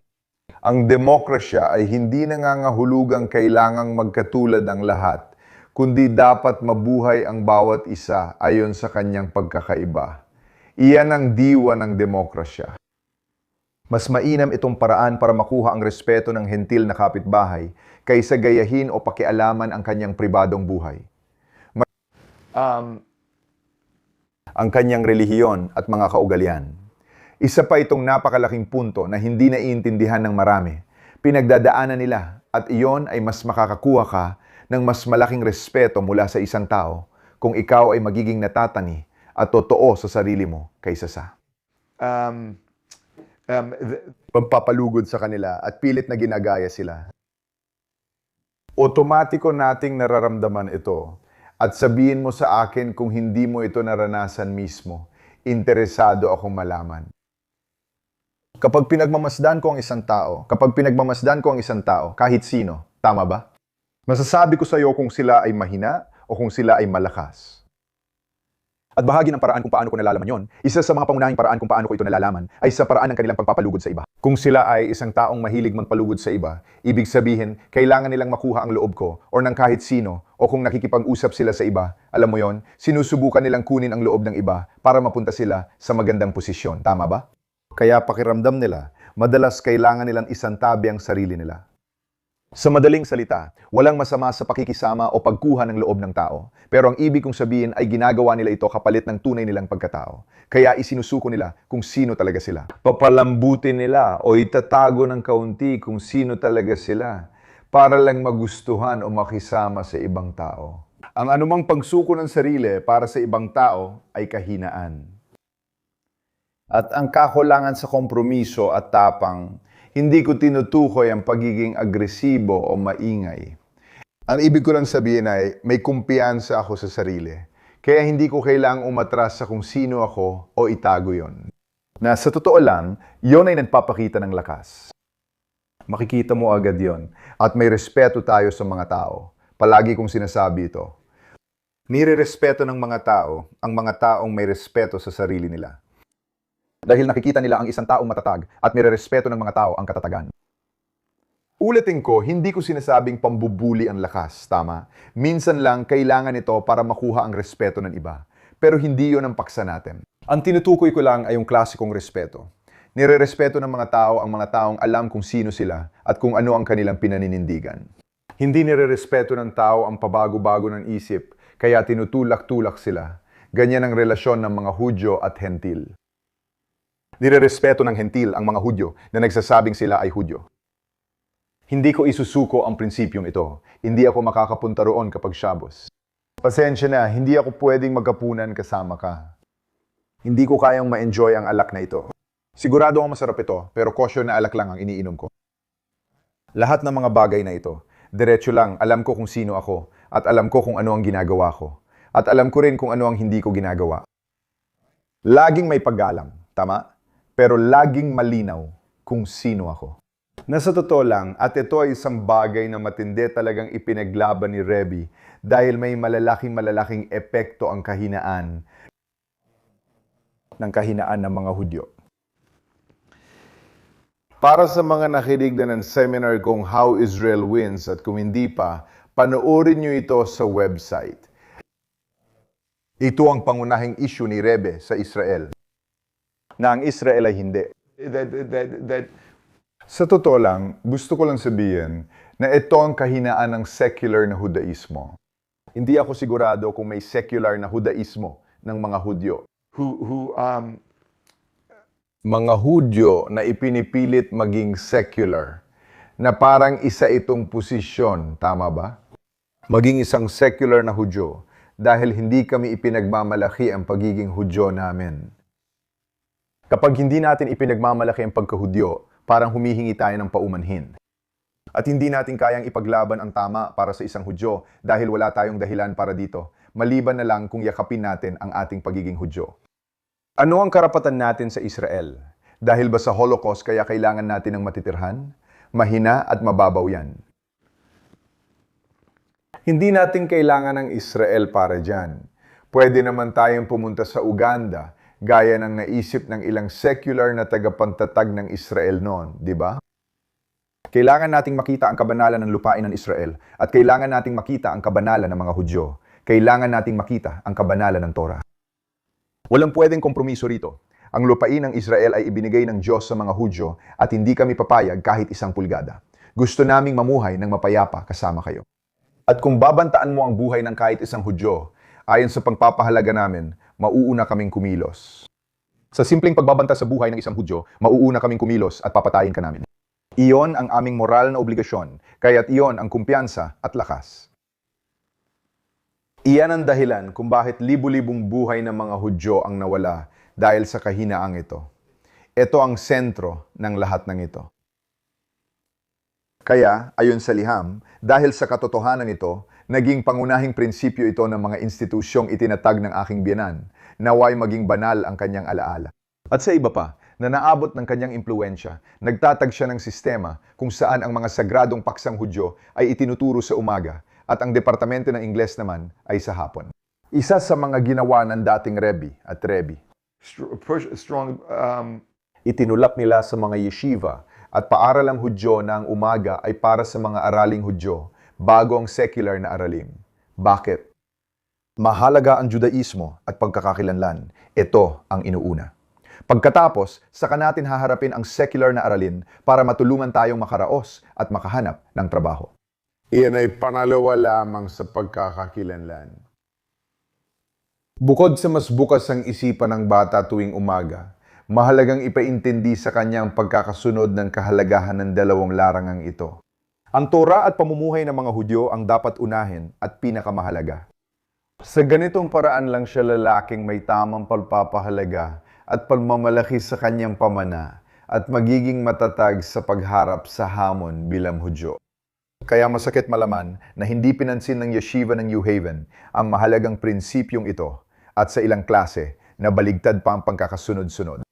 Ang demokrasya ay hindi nangangahulugang kailangang magkatulad ang lahat, kundi dapat mabuhay ang bawat isa ayon sa kanyang pagkakaiba. Iyan ang diwa ng demokrasya. Mas mainam itong paraan para makuha ang respeto ng hentil na kapitbahay kaysa gayahin o pakialaman ang kanyang pribadong buhay. Ang kanyang relihiyon at mga kaugalian. Isa pa itong napakalaking punto na hindi naiintindihan ng marami. Pinagdadaanan nila at iyon ay mas makakakuha ka ng mas malaking respeto mula sa isang tao kung ikaw ay magiging natatani at totoo sa sarili mo kaysa sa pagpapalugod sa kanila at pilit na ginagaya sila. Otomatiko nating nararamdaman ito at sabihin mo sa akin kung hindi mo ito naranasan mismo. Interesado akong malaman. Kapag pinagmamasdan ko ang isang tao, kahit sino, tama ba? Masasabi ko sa iyo kung sila ay mahina o kung sila ay malakas. At bahagi ng paraan kung paano ko nalalaman yon, isa sa mga pangunahing paraan kung paano ko ito nalalaman, ay sa paraan ng kanilang pagpapalugod sa iba. Kung sila ay isang taong mahilig magpalugod sa iba, ibig sabihin, kailangan nilang makuha ang loob ko o ng kahit sino, o kung nakikipag-usap sila sa iba, alam mo yon, sinusubukan nilang kunin ang loob ng iba para mapunta sila sa magandang posisyon. Tama ba? Kaya pakiramdam nila, madalas kailangan nilang isantabi ang sarili nila. Sa madaling salita, walang masama sa pakikisama o pagkuha ng loob ng tao. Pero ang ibig kong sabihin ay ginagawa nila ito kapalit ng tunay nilang pagkatao. Kaya isinusuko nila kung sino talaga sila. Papalambutin nila o itatago ng kaunti kung sino talaga sila para lang magustuhan o makisama sa ibang tao. Ang anumang pagsuko ng sarili para sa ibang tao ay kahinaan. At ang kakulangan sa kompromiso at tapang, hindi ko tinutukoy ang pagiging agresibo o maingay. Ang ibig ko lang sabihin ay may kumpiyansa ako sa sarili. Kaya hindi ko kailangang umatras sa kung sino ako o itago yon. Na sa totoo lang, yon ay nagpapakita ng lakas. Makikita mo agad yon. At may respeto tayo sa mga tao. Palagi kong sinasabi ito. Nire-respeto ng mga tao ang mga taong may respeto sa sarili nila. Dahil nakikita nila ang isang taong matatag at nire-respeto ng mga tao ang katatagan. Ulitin ko, hindi ko sinasabing pambubuli ang lakas, tama? Minsan lang kailangan ito para makuha ang respeto ng iba. Pero hindi yon ang paksa natin. Ang tinutukoy ko lang ay yung klasikong respeto. Nire-respeto ng mga tao ang mga taong alam kung sino sila at kung ano ang kanilang pinaninindigan. Hindi nire-respeto ng tao ang pabago-bago ng isip, kaya tinutulak-tulak sila. Ganyan ang relasyon ng mga Hudyo at hentil. Nire-respeto ng hentil ang mga Hudyo na nagsasabing sila ay Hudyo. Hindi ko isusuko ang prinsipyong ito. Hindi ako makakapunta roon kapag Shabbos. Pasensya na, hindi ako pwedeng magkapunan kasama ka. Hindi ko kayang ma-enjoy ang alak na ito. Sigurado akong masarap ito, pero kosyo na alak lang ang iniinom ko. Lahat ng mga bagay na ito, diretso lang, alam ko kung sino ako, at alam ko kung ano ang ginagawa ko. At alam ko rin kung ano ang hindi ko ginagawa. Laging may paggalang, tama? Pero laging malinaw kung sino ako. Nasa totoo lang, at ito ay isang bagay na matindi talagang ipinaglaban ni Rebbe dahil may malalaking epekto ang kahinaan ng mga Hudyo. Para sa mga nakinig na ng seminar kung How Israel Wins at kung hindi pa, panoorin nyo ito sa website. Ito ang pangunahing issue ni Rebbe sa Israel, na ang Israel ay hindi. Sa totoo lang, gusto ko lang sabihin na ito ang kahinaan ng secular na Hudaismo. Hindi ako sigurado kung may secular na Hudaismo ng mga Hudyo. Mga Hudyo na ipinipilit maging secular, na parang isa itong posisyon, tama ba? Maging isang secular na Hudyo dahil hindi kami ipinagmamalaki ang pagiging Hudyo namin. Kapag hindi natin ipinagmamalaki ang pagkahudyo, parang humihingi tayo ng paumanhin. At hindi natin kayang ipaglaban ang tama para sa isang Hudyo dahil wala tayong dahilan para dito, maliban na lang kung yakapin natin ang ating pagiging Hudyo. Ano ang karapatan natin sa Israel? Dahil ba sa Holocaust kaya kailangan natin ng matitirhan? Mahina at mababaw yan. Hindi natin kailangan ng Israel para dyan. Pwede naman tayong pumunta sa Uganda, gaya ng naisip ng ilang secular na tagapagtatag ng Israel noon, di ba? Kailangan nating makita ang kabanalan ng lupain ng Israel at kailangan nating makita ang kabanalan ng mga Hudyo. Kailangan nating makita ang kabanalan ng Torah. Walang pwedeng kompromiso rito. Ang lupain ng Israel ay ibinigay ng Diyos sa mga Hudyo at hindi kami papayag kahit 1 pulgada. Gusto naming mamuhay ng mapayapa kasama kayo. At kung babantaan mo ang buhay ng kahit isang Hudyo, ayon sa pagpapahalaga namin, mauuna kaming kumilos. Sa simpleng pagbabanta sa buhay ng isang Hudyo, mauuna kaming kumilos at papatayin ka namin. Iyon ang aming moral na obligasyon, kaya't iyon ang kumpiyansa at lakas. Iyan ang dahilan kung bakit libu-libong buhay ng mga Hudyo ang nawala dahil sa kahinaang ito. Ito ang sentro ng lahat ng ito. Kaya, ayon sa liham, dahil sa katotohanan ito, naging pangunahing prinsipyo ito ng mga institusyong itinatag ng aking biyanan, naway maging banal ang kanyang alaala. At sa iba pa, na naabot ng kanyang impluensya, nagtatag siya ng sistema kung saan ang mga sagradong paksang Hudyo ay itinuturo sa umaga at ang departamento ng Ingles naman ay sa hapon. Isa sa mga ginawa ng dating Rebbe at Rebbe. Itinulak nila sa mga yeshiva at paaralang Hudyo na ang umaga ay para sa mga araling Hudyo bago ang secular na aralim. Bakit? Mahalaga ang Judaismo at pagkakakilanlan. Ito ang inuuna. Pagkatapos, saka natin haharapin ang secular na aralin para matulungan tayong makaraos at makahanap ng trabaho. Iyan ay pangalawa lamang sa pagkakakilanlan. Bukod sa mas bukas ang isipan ng bata tuwing umaga, mahalagang ipaintindi sa kanya ang pagkakasunod ng kahalagahan ng dalawang larangang ito. Ang Torah at pamumuhay ng mga Hudyo ang dapat unahin at pinakamahalaga. Sa ganitong paraan lang siya lalaking may tamang pagpapahalaga at pagmamalaki sa kanyang pamana at magiging matatag sa pagharap sa hamon bilang Hudyo. Kaya masakit malaman na hindi pinansin ng yeshiva ng New Haven ang mahalagang prinsipyong ito at sa ilang klase na baligtad pa ang pagkakasunod-sunod.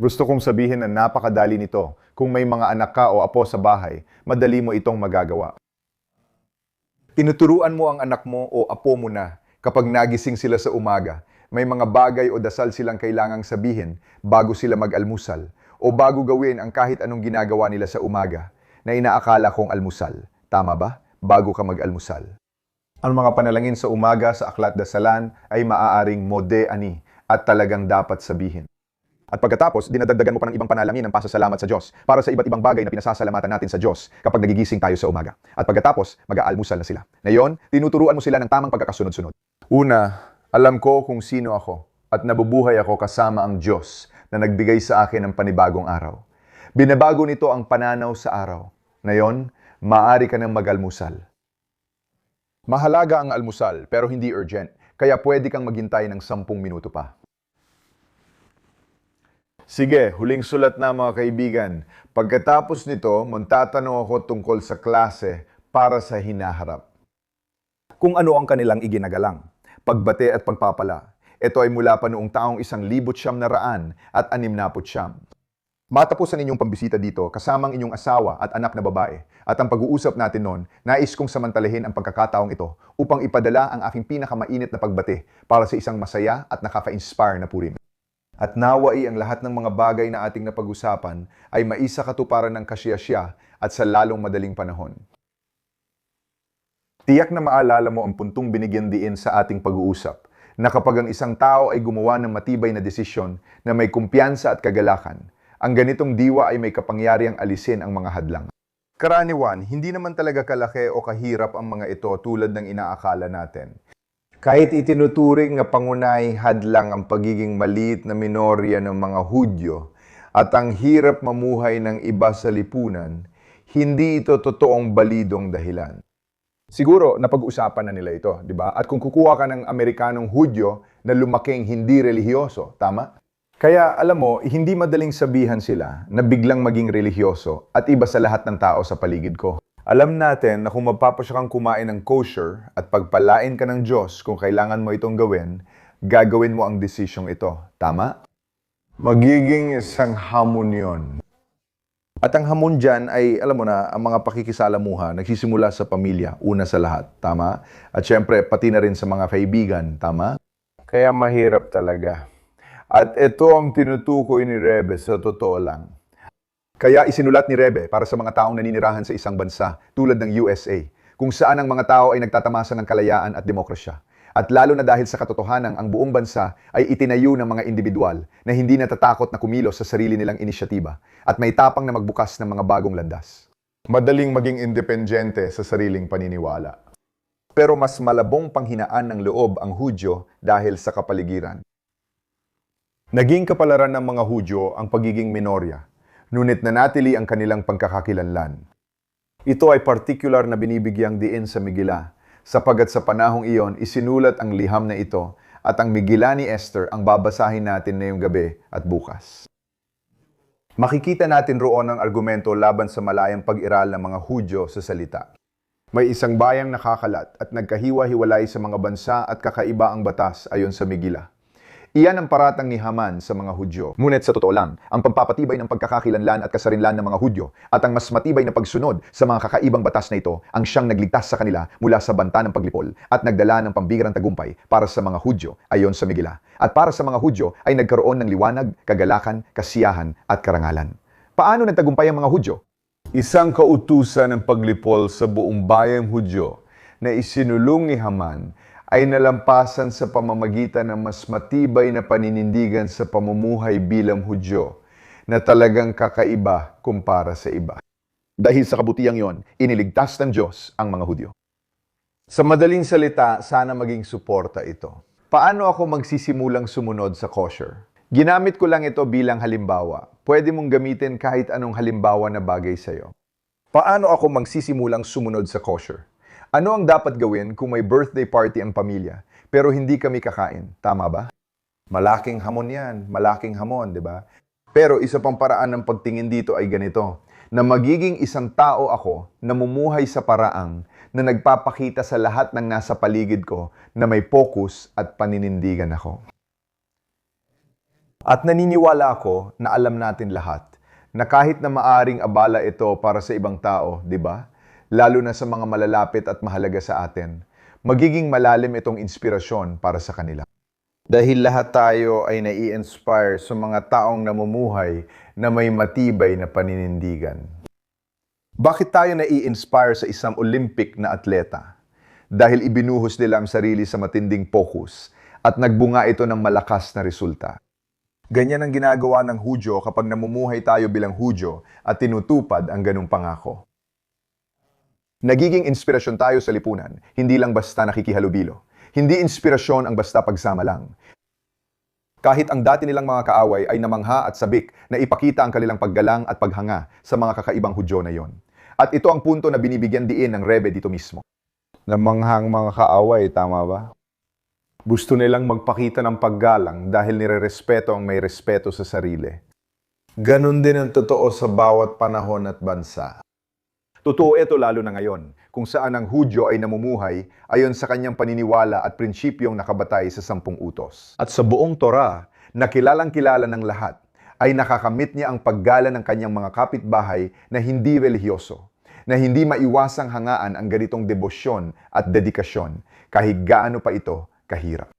Gusto kong sabihin na napakadali nito. Kung may mga anak ka o apo sa bahay, madali mo itong magagawa. Tinuturuan mo ang anak mo o apo mo na kapag nagising sila sa umaga, may mga bagay o dasal silang kailangang sabihin bago sila mag-almusal o bago gawin ang kahit anong ginagawa nila sa umaga na inaakala kong almusal. Tama ba? Bago ka mag-almusal. Ang mga panalangin sa umaga sa aklat dasalan ay maaaring mode ani at talagang dapat sabihin. At pagkatapos, dinadagdagan mo pa ng ibang panalangin ng pasasalamat sa Diyos para sa iba't ibang bagay na pinasasalamatan natin sa Diyos kapag nagigising tayo sa umaga. At pagkatapos, mag-aalmusal na sila. Ngayon, tinuturuan mo sila ng tamang pagkakasunod-sunod. Una, alam ko kung sino ako at nabubuhay ako kasama ang Diyos na nagbigay sa akin ng panibagong araw. Binabago nito ang pananaw sa araw. Ngayon, maaari ka nang mag-almusal. Mahalaga ang almusal pero hindi urgent, kaya pwede kang maghintay ng 10 minuto pa. Sige, huling sulat na mga kaibigan. Pagkatapos nito, magtatanong ako tungkol sa klase para sa hinaharap. Kung ano ang kanilang iginagalang, pagbate at pagpapala. Ito ay mula pa noong taong 1969 at 69. Matapusan inyong pambisita dito kasamang inyong asawa at anak na babae. At ang pag-uusap natin noon, nais kong samantalahin ang pagkakataong ito upang ipadala ang aking pinakamainit na pagbate para sa isang masaya at nakaka-inspire na purim. At nawai ang lahat ng mga bagay na ating napag-usapan ay maisa katuparan ng kasiyasya at sa lalong madaling panahon. Tiyak na maalala mo ang puntong binigyan diin sa ating pag-uusap na kapag ang isang tao ay gumawa ng matibay na desisyon na may kumpiyansa at kagalakan, ang ganitong diwa ay may kapangyariang alisin ang mga hadlang. Karaniwan, hindi naman talaga kalaki o kahirap ang mga ito tulad ng inaakala natin. Kahit itinuturing na pangunay hadlang ang pagiging maliit na minorya ng mga Hudyo at ang hirap mamuhay ng iba sa lipunan, hindi ito totoong balidong dahilan. Siguro napag-usapan na nila ito, di ba? At kung kukuha ka ng Amerikanong Hudyo na lumaking hindi relihiyoso, tama? Kaya alam mo, hindi madaling sabihan sila na biglang maging relihiyoso at iba sa lahat ng tao sa paligid ko. Alam natin na kung magpapasya kang kumain ng kosher at pagpalain ka ng Diyos kung kailangan mo itong gawin, gagawin mo ang desisyong ito. Tama? Magiging isang hamon yun. At ang hamon dyan ay, alam mo na, ang mga pakikisalamuha nagsisimula sa pamilya, una sa lahat. Tama? At syempre, pati na rin sa mga kaibigan. Tama? Kaya mahirap talaga. At ito ang tinutukoy ni Rebe sa totoo lang. Kaya isinulat ni Rebe para sa mga taong naninirahan sa isang bansa tulad ng USA, kung saan ang mga tao ay nagtatamasa ng kalayaan at demokrasya. At lalo na dahil sa katotohanan, ang buong bansa ay itinayo ng mga individual na hindi natatakot na kumilos sa sarili nilang inisyatiba at may tapang na magbukas ng mga bagong landas. Madaling maging independyente sa sariling paniniwala. Pero mas malabong panghinaan ng loob ang Hudyo dahil sa kapaligiran. Naging kapalaran ng mga Hudyo ang pagiging minorya, ngunit nanatili ang kanilang pagkakakilanlan. Ito ay partikular na binibigyang diin sa Migila, sapagat sa panahong iyon isinulat ang liham na ito at ang Migila ni Esther ang babasahin natin ngayong gabi at bukas. Makikita natin roon ang argumento laban sa malayang pag-iral ng mga Hudyo sa salita. May isang bayang nakakalat at nagkahiwa-hiwalay sa mga bansa at kakaiba ang batas ayon sa Migila. Iyan ang paratang ni Haman sa mga Hudyo. Ngunit sa totoo lang, ang pagpapatibay ng pagkakakilanlan at kasarinlan ng mga Hudyo at ang mas matibay na pagsunod sa mga kakaibang batas na ito ang siyang nagligtas sa kanila mula sa banta ng paglipol at nagdala ng pambihirang tagumpay para sa mga Hudyo ayon sa Migila. At para sa mga Hudyo ay nagkaroon ng liwanag, kagalakan, kasiyahan at karangalan. Paano nagtagumpay ang mga Hudyo? Isang kautusan ng paglipol sa buong bayang Hudyo na isinulong ni Haman ay nalampasan sa pamamagitan ng mas matibay na paninindigan sa pamumuhay bilang Hudyo na talagang kakaiba kumpara sa iba. Dahil sa kabutihang yon, iniligtas ng Diyos ang mga Hudyo. Sa madaling salita, sana maging suporta ito. Paano ako magsisimulang sumunod sa kosher? Ginamit ko lang ito bilang halimbawa. Pwede mong gamitin kahit anong halimbawa na bagay sa'yo. Paano ako magsisimulang sumunod sa kosher? Ano ang dapat gawin kung may birthday party ang pamilya, pero hindi kami kakain? Tama ba? Malaking hamon yan. Malaking hamon, di ba? Pero isa pang paraan ng pagtingin dito ay ganito, na magiging isang tao ako na mumuhay sa paraang na nagpapakita sa lahat ng nasa paligid ko na may focus at paninindigan ako. At naniniwala ako na alam natin lahat na kahit na maaring abala ito para sa ibang tao, di ba? Lalo na sa mga malalapit at mahalaga sa atin, magiging malalim itong inspirasyon para sa kanila. Dahil lahat tayo ay nai-inspire sa mga taong namumuhay na may matibay na paninindigan. Bakit tayo nai-inspire sa isang Olympic na atleta? Dahil ibinuhos nila ang sarili sa matinding focus at nagbunga ito ng malakas na resulta. Ganyan ang ginagawa ng Hudyo kapag namumuhay tayo bilang Hudyo at tinutupad ang ganung pangako. Nagiging inspirasyon tayo sa lipunan, hindi lang basta nakikihalubilo. Hindi inspirasyon ang basta pagsama lang. Kahit ang dati nilang mga kaaway ay namangha at sabik na ipakita ang kanilang paggalang at paghanga sa mga kakaibang Hudyo na yon. At ito ang punto na binibigyan diin ng Rebe dito mismo. Namanghang mga kaaway, tama ba? Gusto nilang magpakita ng paggalang dahil nirerespeto ang may respeto sa sarili. Ganon din ang totoo sa bawat panahon at bansa. Totoo ito lalo na ngayon, kung saan ang Hudyo ay namumuhay ayon sa kanyang paniniwala at prinsipyong nakabatay sa 10 utos. At sa buong Torah, na kilalang-kilala ng lahat, ay nakakamit niya ang paggala ng kanyang mga kapitbahay na hindi relihiyoso, na hindi maiwasang hangaan ang ganitong debosyon at dedikasyon kahit gaano pa ito kahirap.